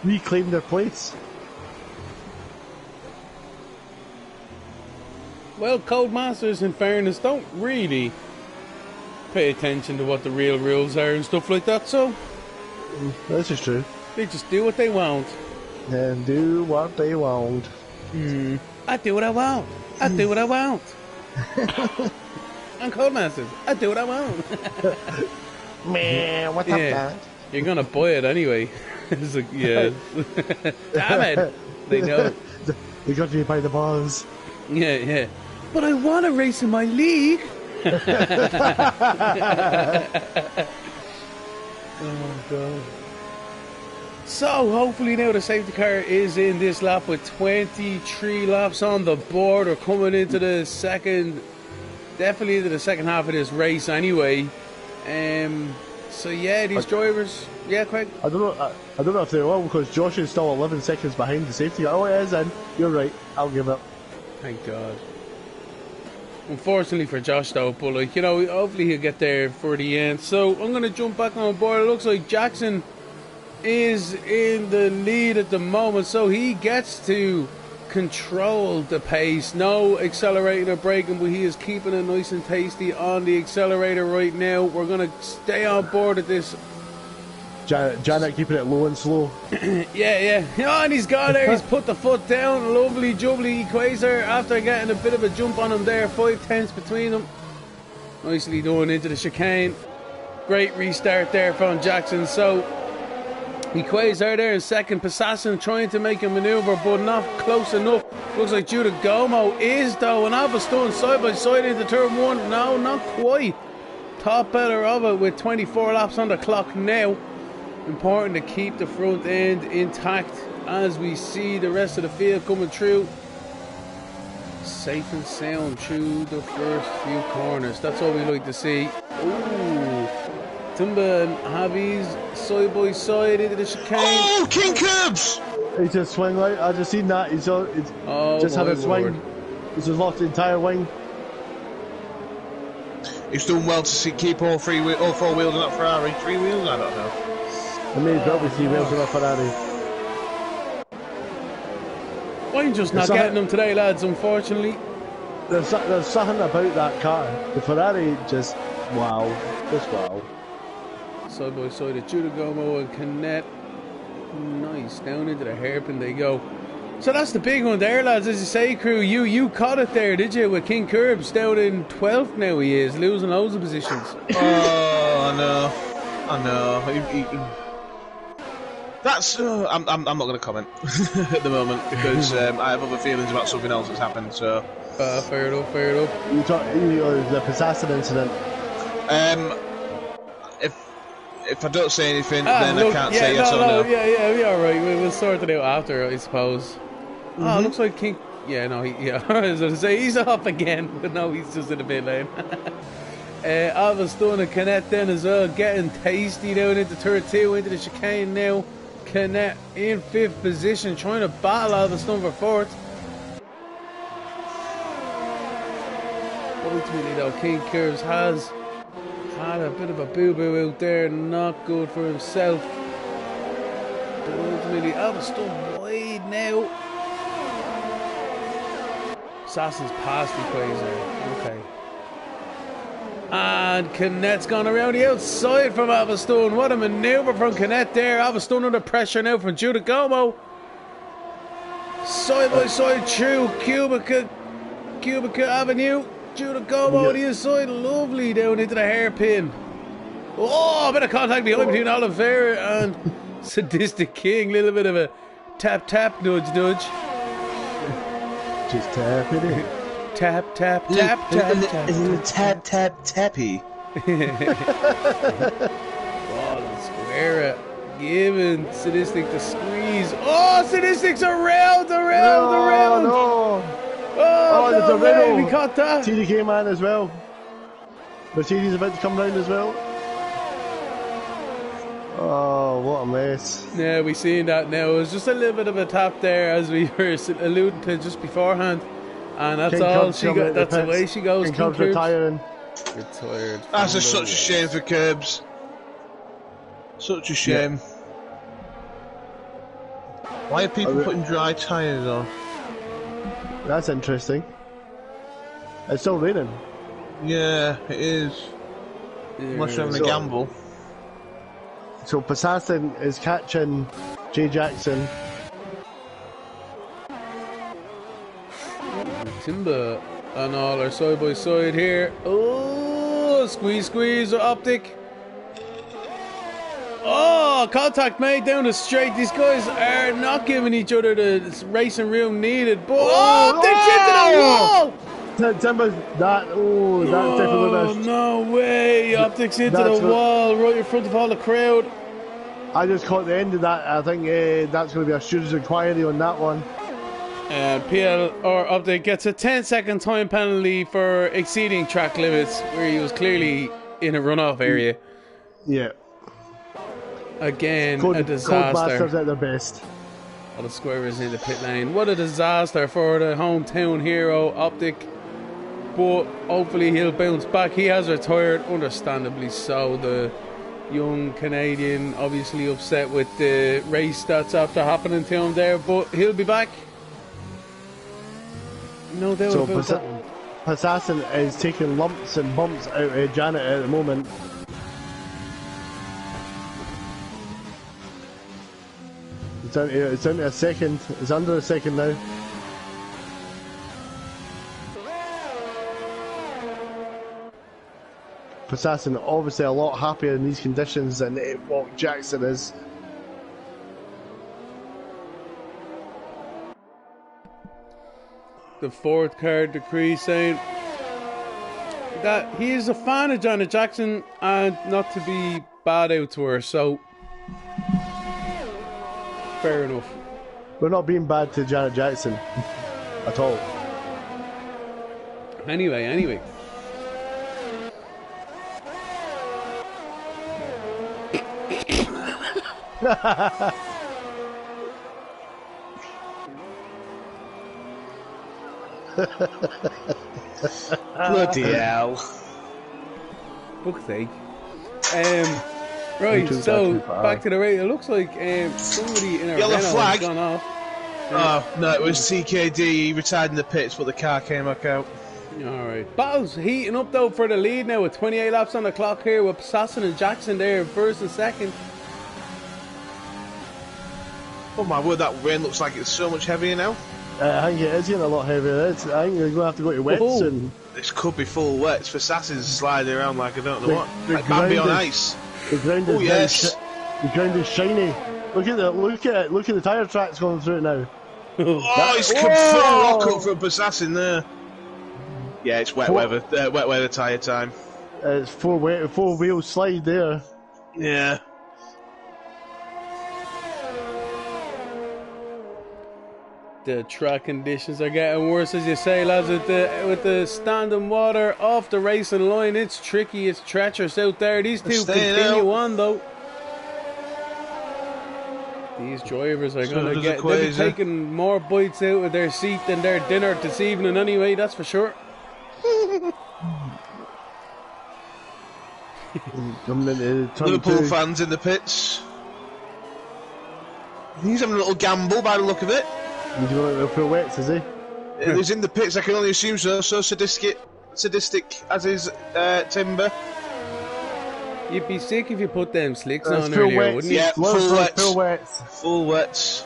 reclaim their place. Well, Codemasters, in fairness, don't really pay attention to what the real rules are and stuff like that, so... This is true. They just do what they want. And do what they want. I do what I want. I do what I want. I'm Codemasters. I do what I want. Man, what's up, man? You're gonna buy it anyway. It's like, yeah. Damn it. They know. They got you by the balls. Yeah. But I want to race in my league. Oh, God. So, hopefully now the safety car is in this lap with 23 laps on the board. We're coming into the definitely into the second half of this race anyway. So yeah, these drivers. Yeah, Craig. I don't know. I don't know if they will because Josh is still 11 seconds behind the safety car. Oh, it is in. You're right. I'll give it. Thank God. Unfortunately for Josh though, but like, you know, hopefully he'll get there for the end. So I'm gonna jump back on board. It looks like Jackson is in the lead at the moment, so he gets to control the pace. No accelerating or braking, but he is keeping it nice and tasty on the accelerator right now. We're gonna stay on board at this. Janet keeping it low and slow. Yeah. Oh, and he's gone there. He's put the foot down. Lovely jubbly Quasar after getting a bit of a jump on him there. 5/10 between them. Nicely done into the chicane. Great restart there from Jackson. So Quasar there in second. Passassin trying to make a manoeuvre, but not close enough. Looks like Judah Gomo is though. And Avaston side by side into turn one. No, not quite. Top better of it with 24 laps on the clock now. Important to keep the front end intact as we see the rest of the field coming through. Safe and sound through the first few corners. That's all we like to see. Ooh. Timber and Javi's side by side into the chicane. Oh, King Curbs! He just swung out. I just seen that. He's just had a swing. He's just lost the entire wing. He's doing well to keep all four wheels on that Ferrari. 3 wheels? I don't know. I mean, probably 3 wheels on a Ferrari. I'm just not getting them today, lads, unfortunately. There's something about that car. The Ferrari just wow. Just wow. Side by side of Judah Gomo and Canet. Nice. Down into the hairpin they go. So that's the big one there, lads. As you say, crew, you caught it there, did you? With King Curbs down in 12th now he is, losing loads of positions. Oh, I know. That's. I'm not going to comment at the moment because I have other feelings about something else that's happened. So. Fair enough. You talk the Passassin incident. If I don't say anything, then look, I can't say yes or no. Yeah, we are right. We'll sort it out after, I suppose. Oh, looks like King. Yeah, no, I was going to say he's off again, but no, he's just in the pit lane. Avaston and Canet then as well, getting tasty down into turn 2, into the chicane now. Canet in 5th position, trying to battle Avaston for 4th. Ultimately though, King Curves has had a bit of a boo-boo out there, not good for himself. But ultimately, Avaston wide now. Assassin's past the Quasar. Okay. And Canet's gone around the outside from Avaston. What a manoeuvre from Canet there. Avaston under pressure now from Judah Gomo. Side by side through Cubica Avenue. Judah Gomo on the inside. Lovely down into the hairpin. Oh, a bit of contact behind between Oliveira and Sadistic King. Little bit of a tap, nudge. Just tapping it. Tap. Tappy. Ball square it. Giving Sadistic the squeeze. Oh, Sadistic's around. No. Oh, there's no a way. Renault. We caught that. TDK man as well. Mercedes about to come round as well. Oh, what a mess. Yeah, we seen that now. It was just a little bit of a tap there as we were alluding to just beforehand. And that's all she got. That's the way she goes. King Curbs retiring. Retired. That's such a shame for Curbs. Such a shame. Yeah. Why are people putting dry tyres on? That's interesting. It's still raining. Yeah, it is. Unless you're having a gamble. So Passassin is catching Jay Jackson. Timber and all are side by side here. Oh, squeeze, optic. Oh, contact made down the straight. These guys are not giving each other the racing room needed. But optics into the wall. Timber, that's definitely missed. No way! Optics into the wall, right in front of all the crowd. I just caught the end of that. I think that's going to be a student's inquiry on that one. PLR update gets a 10-second time penalty for exceeding track limits, where he was clearly in a runoff area. Yeah. Again, a Codemasters disaster. at their best. All the squirrels in the pit lane. What a disaster for the hometown hero, Optic. But hopefully he'll bounce back. He has retired, understandably so. The young Canadian obviously upset with the race that's after happening to him there, but he'll be back. No doubt about that one. Assassin is taking lumps and bumps out of Janet at the moment. It's down to a second. It's under a second now. Assassin obviously a lot happier in these conditions than what Jackson is. The fourth card decree saying that he is a fan of Janet Jackson and not to be bad out to her, so fair enough. We're not being bad to Janet Jackson at all. Anyway. Bloody hell. Fuck's sake. Right, so back to the race. It looks like somebody in a Yellow Renault flag. has gone off. Oh, no, it was TKD. He retired in the pits, but the car came back out. Alright. Battle's heating up though for the lead now with 28 laps on the clock here with Assassin and Jackson there in first and second. Oh my word, that rain looks like it's so much heavier now. I think it is getting a lot heavier. I think they're going to have to go to wet soon. This could be full wets for Assassin's sliding around like I don't know what. The Like Bambi on ground ice. The ground is the ground is shiny. Look at the tyre tracks going through it now. Oh, it's come full lock up from Assassin there. Yeah, it's wet weather tyre time. It's four wheel slide there. Yeah. The track conditions are getting worse, as you say, lads. With the standing water off the racing line, it's tricky, it's treacherous out there. These two continue on though. These drivers are going to they'll be taking more bites out of their seat than their dinner this evening anyway, that's for sure. Liverpool fans in the pits. He's having a little gamble by the look of it. He's going to feel wet, is he? He's in the pits, I can only assume so. So sadistic as is Timber. You'd be sick if you put them slicks on full earlier, wets. wouldn't you? Yeah, full wets. Full wets. Full wets.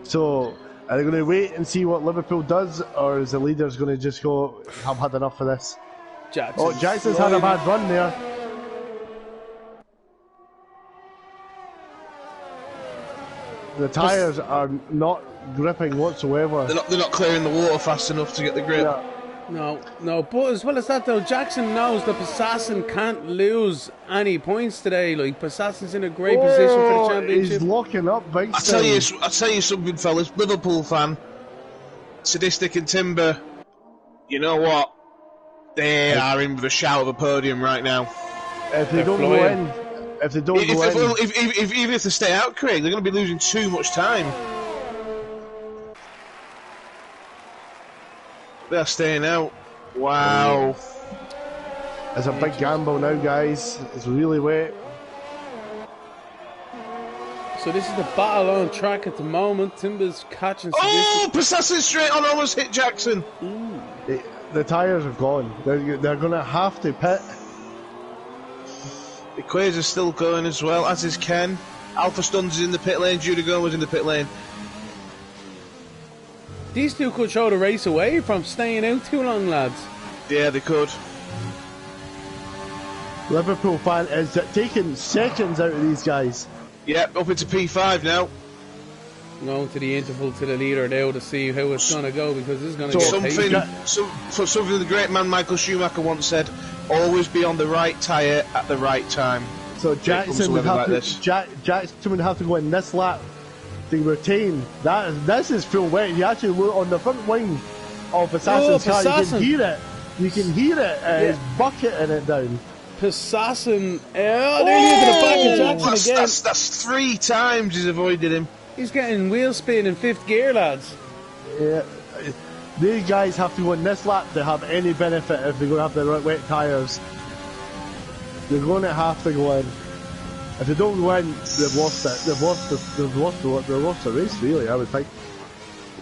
So, are they going to wait and see what Liverpool does, or is the leaders going to just go, I've had enough of this? Jackson's had a bad run there. The tyres are not gripping whatsoever. They're not clearing the water fast enough to get the grip. Yeah. No, but as well as that though, Jackson knows that Assassin can't lose any points today. Like, Assassin's in a great position for the championship. He's locking up big I'll tell you something, fellas. Liverpool fan, Sadistic and Timber, you know what? They are in with a shout of a podium right now. If they don't go in, even if they stay out, Craig, they're going to be losing too much time. They're staying out. Wow. It's a big gamble now, guys. It's really wet. So this is the battle on track at the moment. Timber's catching. Oh, Assassin straight on, almost hit Jackson. The tyres have gone. They're going to have to pit. The Quasar's still going as well, as is Ken. Alpha Stuns is in the pit lane. Judagon was in the pit lane. These two could throw the race away from staying out too long, lads. Yeah, they could. Liverpool fan is taking seconds out of these guys. Yep, up into P5 now. Going to the interval to the leader now to see how it's going to go, because this is going to get something the great man Michael Schumacher once said: always be on the right tyre at the right time. So Jackson would have Jackson would have to go in this lap to retain. This is full wet. You actually look on the front wing of Assassin's car. You can hear it. You can hear it. It's bucketing it down. Pisassen. Oh, nearly into the back of Jackson again. That's 3 times he's avoided him. He's getting wheel spin in 5th gear, lads. Yeah. These guys have to win this lap to have any benefit if they're going to have the wet tyres. They're going to have to go in. If they don't win, they've lost it. They've lost the race, really, I would think.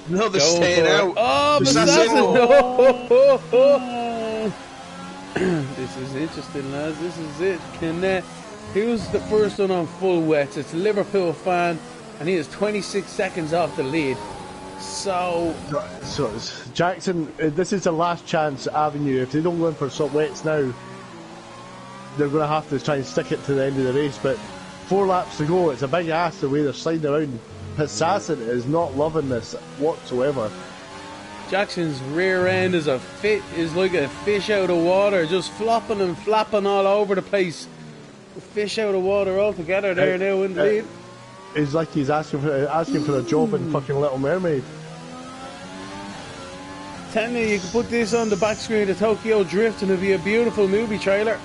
No, they're staying out. Oh, Pisassen! No. This is interesting, lads. This is it. Who's the first one on full wets? It's a Liverpool fan, and he is 26 seconds off the lead. So Jackson, this is the last chance avenue. If they don't go in for some wets now, they're going to have to try and stick it to the end of the race. But 4 laps to go. It's a big ass the way they're sliding around. Pisassen is not loving this whatsoever. Jackson's rear end is like a fish out of water, just flopping and flapping all over the place. A fish out of water altogether there now in the lead. It's like he's asking for a job in fucking Little Mermaid. Tell me, you can put this on the back screen of Tokyo Drift and it'll be a beautiful movie trailer.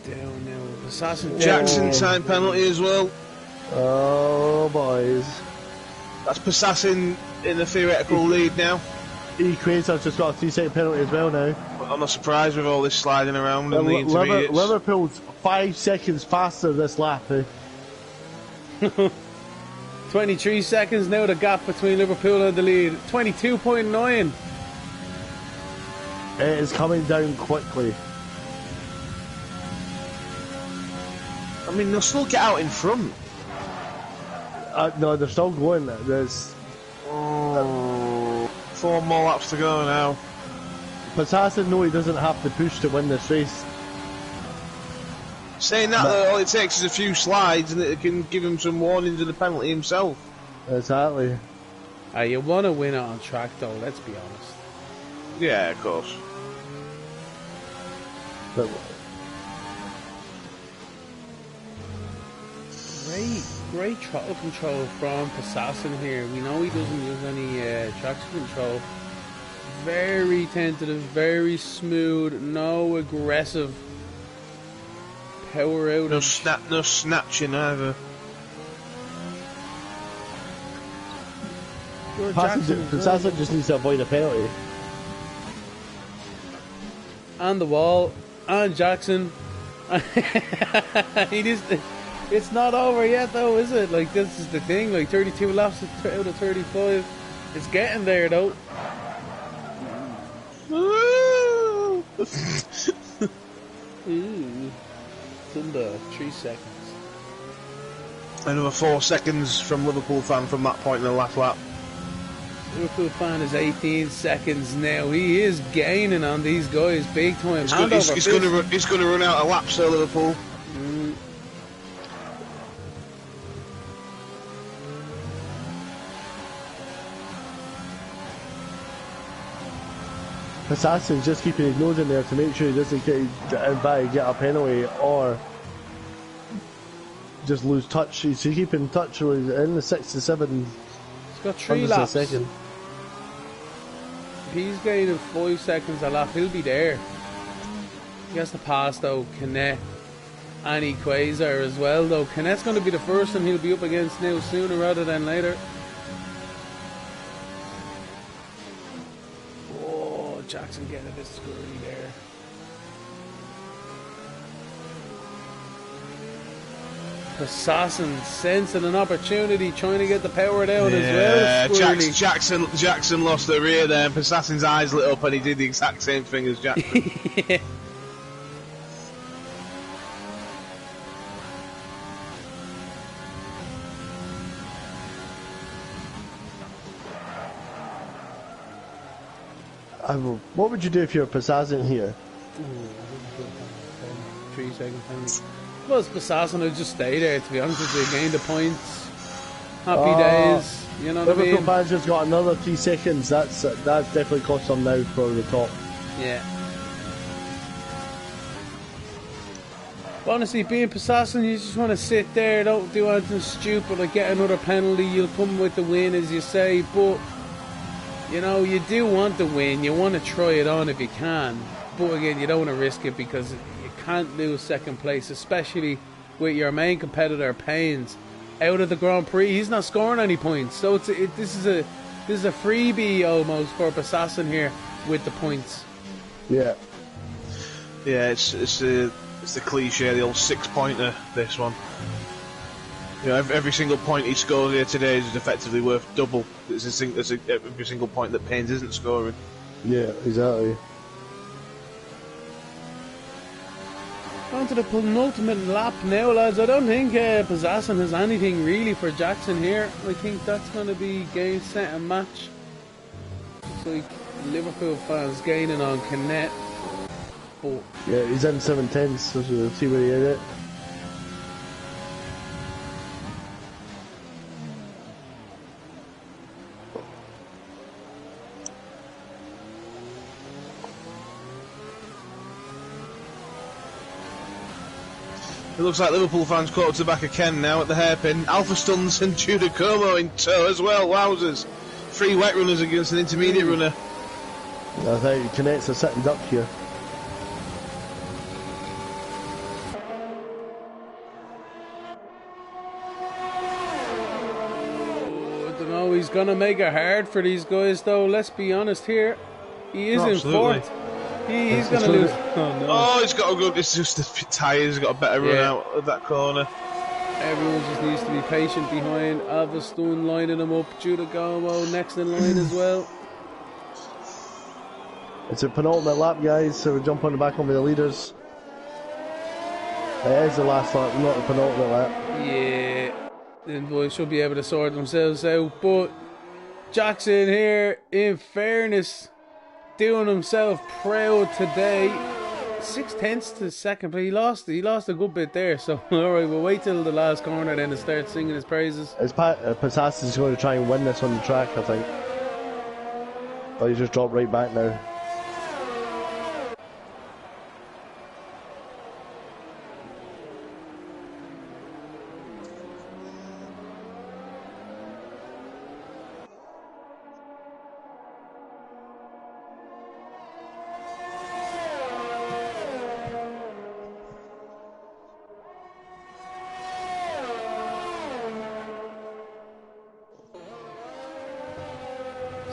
Down now, Assassin. Jackson time penalty as well. Oh, boys. That's Pisassen in the theoretical lead now. Equator's just got a 3-second penalty as well now. I'm not surprised with all this sliding around in the intermediates. Liverpool's 5 seconds faster this lap, eh? 23 seconds now, the gap between Liverpool and the lead. 22.9. It is coming down quickly. I mean, they'll still get out in front. No, they're still going. There's 4 more laps to go now. Pisassen, no, he doesn't have to push to win this race. Saying that, though, all it takes is a few slides and it can give him some warnings of the penalty himself. Exactly. You want to win it on track, though, let's be honest. Yeah, of course. But, great throttle control from Pisassen here. We know he doesn't use any traction control. Very tentative, very smooth, no aggressive power outage. No snatching either. Pisassen just needs to avoid a penalty. And the wall, and Jackson. It's not over yet, though, is it? Like, this is the thing. Like, 32 laps out of 35. It's getting there, though. Ooh. It's under 3 seconds. Another 4 seconds from Liverpool fan from that point in the last lap. Liverpool fan is 18 seconds now. He is gaining on these guys big time. He's going to run out of laps there, Liverpool. Pisassen's just keeping his nose in there to make sure he doesn't get a penalty or just lose touch. He's keeping touch in the 6 to 7. He's got 3 laps. A second. If he's gaining 5 seconds a lap, he'll be there. He has to pass, though, Canet and Equator as well, though. Canet's going to be the first one he'll be up against now sooner rather than later. Jackson getting a bit screwy there. Pisassen sensing an opportunity, trying to get the power down as well. Jackson lost the rear there, and Pisassen's eyes lit up, and he did the exact same thing as Jackson. Yeah. What would you do if you're Pisassen here? 3 second penalty. Well, it's Pisassen, I'd just stay there, to be honest with you. Gain the points. Happy days. You know what I mean? Liverpool fans just got another 3 seconds. That's definitely cost them now for the top. Yeah. But honestly, being Pisassen, you just want to sit there, don't do anything stupid, like get another penalty. You'll come with the win, as you say, but you know, you do want the win, you want to try it on if you can. But again, you don't want to risk it because you can't lose second place, especially with your main competitor Paynes out of the Grand Prix. He's not scoring any points, so this is a freebie almost for Assassin here with the points. Yeah, it's the cliche, the old 6-pointer. This one, you know, every single point he scores here today is effectively worth double. It's every single point that Paynes isn't scoring. Yeah, exactly. On to the penultimate lap now, lads. I don't think Assassin has anything really for Jackson here. I think that's going to be game, set and match. Looks like Liverpool fans gaining on Canet. But yeah, he's in 7/10, so we'll see where he is at. It looks like Liverpool fans caught up to the back of Ken now at the hairpin. Alpha Stuns and Judah Como in tow as well. Wowzers. 3 wet runners against an intermediate runner. I think Canet's a sitting duck here. I don't know, he's going to make it hard for these guys though. Let's be honest here. He is in fourth. He's going to lose. Oh, no. Oh, he's got a good. It's just the tyres. He's got a better run out of that corner. Everyone just needs to be patient behind. Alvastone lining him up. Judah Gomo next in line as well. It's a penultimate lap, guys, so we're jumping back on with the leaders. It is the last lap, not the penultimate lap. Yeah, the boys should be able to sort themselves out. But Jackson here, in fairness, doing himself proud today. 6/10 to second, but he lost a good bit there. So alright, we'll wait till the last corner then to start singing his praises. Passassin's going to try and win this on the track, I think. But he just dropped right back now.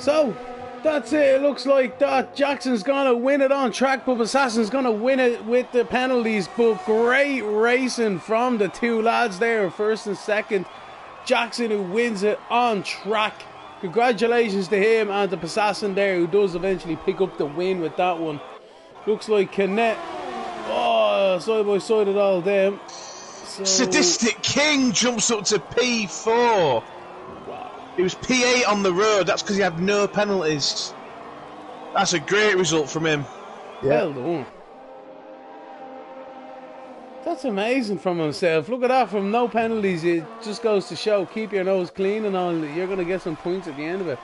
So, that's it. It looks like that Jackson's going to win it on track, but Assassin's going to win it with the penalties. But great racing from the two lads there, first and second. Jackson who wins it on track. Congratulations to him and to Assassin there, who does eventually pick up the win with that one. Looks like Canet, side by side with all them. So, Sadistic King jumps up to P4. It was P8 on the road. That's because he had no penalties. That's a great result from him. Well done. That's amazing from himself. Look at that, from no penalties. It just goes to show, keep your nose clean and all. You're going to get some points at the end of it.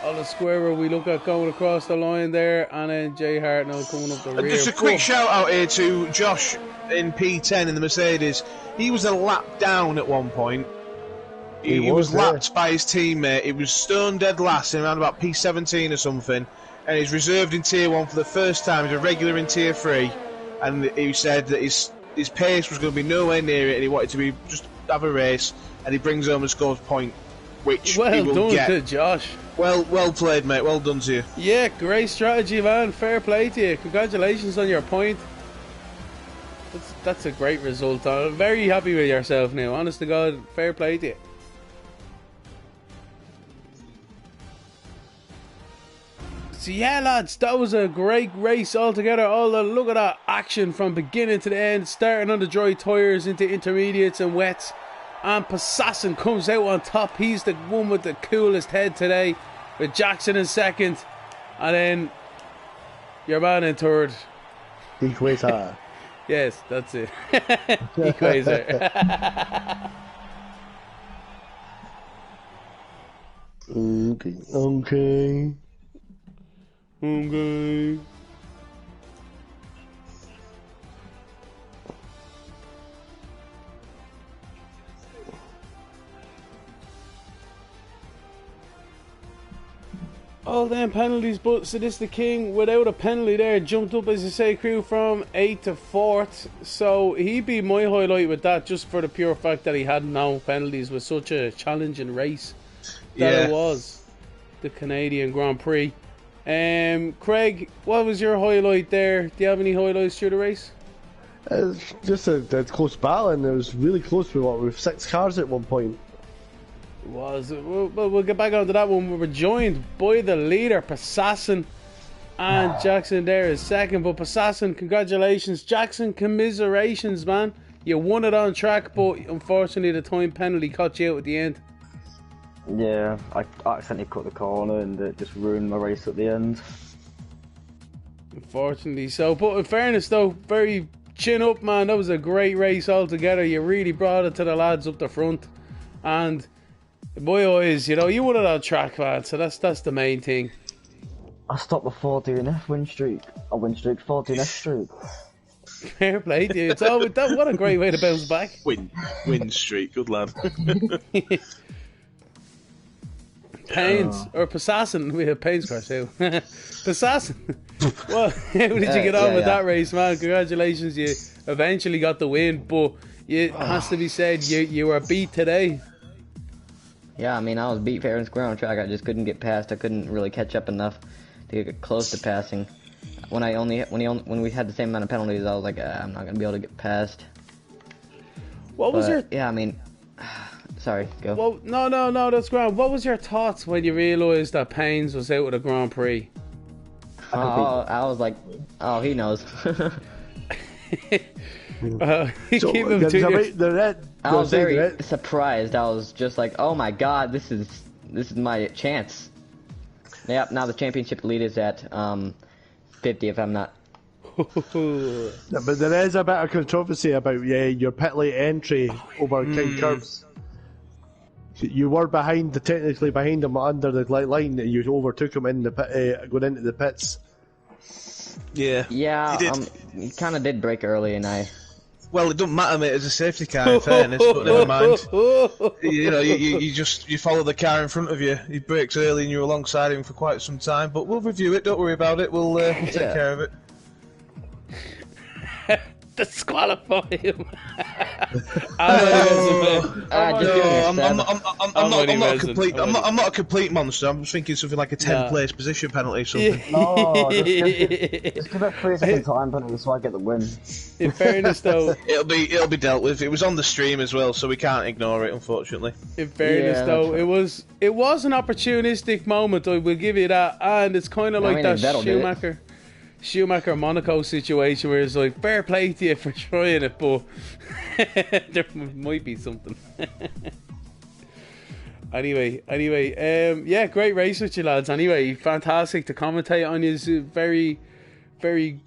All the square we look at going across the line there, and then Jay Hart now coming up the rear. Just a quick shout out here to Josh in P10 in the Mercedes. He was a lap down at one point. He was lapped by his teammate. He was stone dead last in around about P17 or something, and he's reserved in Tier 1 for the first time. He's a regular in Tier 3, and he said that his pace was going to be nowhere near it, and he wanted to just have a race, and he brings home and scores a point, which he will get. Well done to Josh. Well played, mate. Well done to you. Yeah, great strategy, man. Fair play to you. Congratulations on your point. That's a great result. I'm very happy with yourself now. Honest to God, fair play to you. So yeah, lads, that was a great race altogether. Look at that action from beginning to the end, starting on the dry tyres into intermediates and wets. And Assassin comes out on top. He's the one with the coolest head today, with Jackson in second, and then your man in third. Equator. Yes, that's it. Equator. Okay. All them penalties, but Sadistic King, without a penalty there, jumped up, as you say, crew, from 8th to 4th. So he'd be my highlight with that, just for the pure fact that he had no penalties with such a challenging race that it was, the Canadian Grand Prix. Craig, what was your highlight there? Do you have any highlights through the race? It's just a close battle, and it was really close with 6 cars at one point. It was. Well, we'll get back onto that one. We were joined by the leader, Passassin, and Jackson there is second. But Passassin, congratulations. Jackson, commiserations, man. You won it on track, but unfortunately the time penalty caught you out at the end. Yeah, I accidentally cut the corner and it just ruined my race at the end. Unfortunately so. But in fairness though, very chin up, man. That was a great race altogether. You really brought it to the lads up the front. And in my eyes, you know, you won it on track, man, so that's the main thing. I stopped the 14F win streak. 14F streak. Fair play to you. It's all, what a great way to bounce back. Win streak, good lad. Pains, or Passassin, we have Pains cars too. Passassin, well, how did you get on with that race, man? Congratulations, you eventually got the win, but it has to be said, you were beat today. Yeah, I mean, I was beat fair and square on track. I just couldn't get past. I couldn't really catch up enough to get close to passing. When we had the same amount of penalties, I was like, I'm not gonna be able to get past. What was your? Yeah, I mean, sorry, go. Well, no, that's grand. What was your thoughts when you realised that Pains was out with a Grand Prix? I was like, oh, he knows. I was very surprised. I was just like, oh my god, this is my chance. Yep, now the championship lead is at 50 if I'm not. Yeah, but there is a bit of controversy about your pit lane entry over King Curbs. You were technically behind him under the line. You overtook him in the pit, going into the pits. Yeah. Yeah, he kind of did break early, and I. Well, it doesn't matter, mate. It's a safety car, in fairness, but never mind. You know, you follow the car in front of you. He brakes early, and you're alongside him for quite some time. But we'll review it. Don't worry about it. We'll take care of it. Disqualify him. I'm not a complete monster. I'm just thinking something like a 10th place position penalty or something. No, just give it 3 second time penalty so I get the win. In fairness, though, it'll be dealt with. It was on the stream as well, so we can't ignore it, unfortunately. In fairness, though, it was an opportunistic moment. I will give you that, and it's kind of like that Schumacher Monaco situation where it's like, fair play to you for trying it, but there might be something. Anyway, yeah, great race with you lads. Anyway, fantastic to commentate on. You, very, very,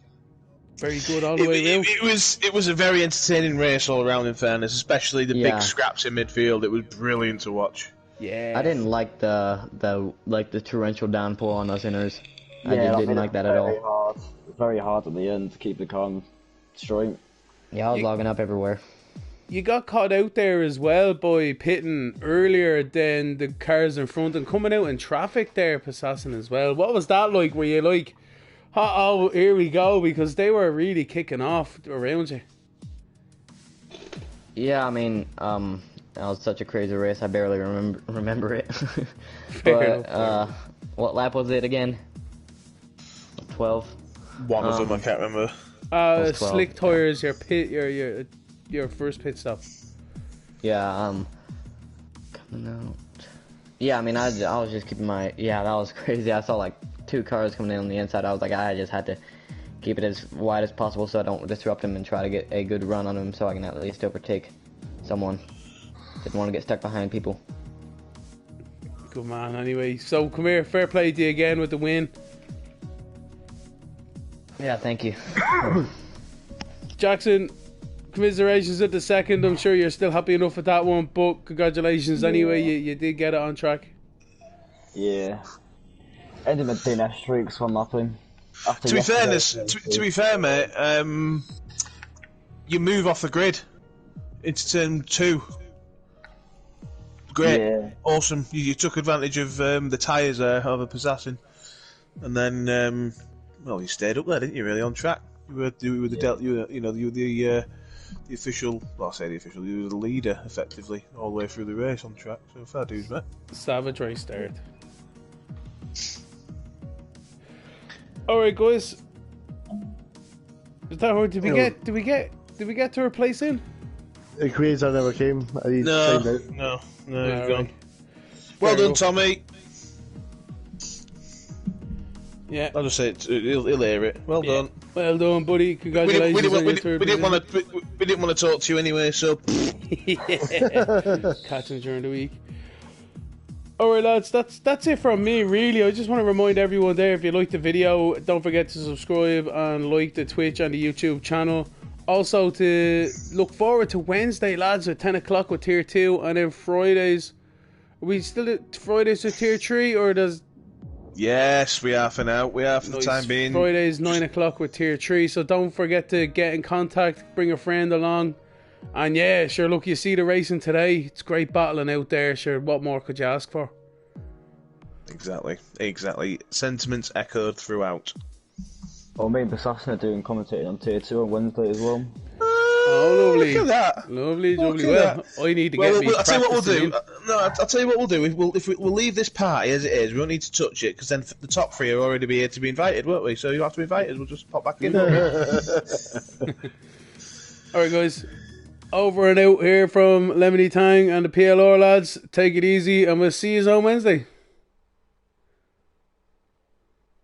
very good all the way around. It was a very entertaining race all around. In fairness, especially the big scraps in midfield, it was brilliant to watch. Yeah, I didn't like the torrential downpour on us inners. I just didn't like that at all. Very hard at the end to keep the car straight. Yeah, I was logging up everywhere. You got caught out there as well by pitting earlier than the cars in front and coming out in traffic there, Passassin, as well. What was that like? Were you like, oh, here we go? Because they were really kicking off around you. Yeah, I mean, that was such a crazy race. I barely remember it. But what lap was it again? 12. One of them, I can't remember. Slick tires, your first pit stop. Yeah, coming out. Yeah, I mean, I was just keeping my. Yeah, that was crazy. I saw like 2 cars coming in on the inside. I was like, I just had to keep it as wide as possible so I don't disrupt them and try to get a good run on them so I can at least overtake someone. Didn't want to get stuck behind people. Good man. Anyway, so come here. Fair play to you again with the win. Yeah, thank you. Jackson, commiserations at the second. I'm sure you're still happy enough with that one, but congratulations anyway. You did get it on track. Yeah. Ended with DNF streaks for nothing. To be fair, mate, you move off the grid into turn 2. Great, awesome. You took advantage of the tyres there of a Passassin. and then well, you stayed up there, didn't you? Really on track. You were the official. Well, I say the official. You were the leader, effectively, all the way through the race on track. So fair dues, mate. Savage race start. All right, guys. Is that hard? Did we get to replace him? The Quasar never came. No, he's gone. Right. Well Fair done, enough. Tommy. Yeah. I'll just say he'll hear it. Well done. Well done, buddy. We Congratulations didn't, on your we, third we didn't position. want to. We didn't want to talk to you anyway. So Yeah. Catching during the week. Alright lads, that's it from me really. I just want to remind everyone there, if you liked the video, don't forget to subscribe and like the Twitch and the YouTube channel. Also to look forward to Wednesday lads at 10 o'clock with tier 2, and then Fridays. Are we still at Fridays with tier 3, or does... yes, we are for now. We are for the time being. Fridays 9 o'clock with tier 3, so don't forget to get in contact, bring a friend along. And yeah, sure, look, you see the racing today. It's great battling out there. Sure, what more could you ask for? Exactly. Sentiments echoed throughout. Oh, me and Assassin are doing commentating on tier 2 on Wednesday as well. Oh, lovely. Look at that. Lovely. Look at Well, I need to get me I'll tell you what we'll do. practicing. No, I'll tell you what we'll do. We'll leave this party as it is. We won't need to touch it, because then the top three will already be here to be invited, won't we? So you have to invite us. We'll just pop back in. Alright, guys. Over and out here from Lemony Tang and the PLR lads. Take it easy, and we'll see you on Wednesday.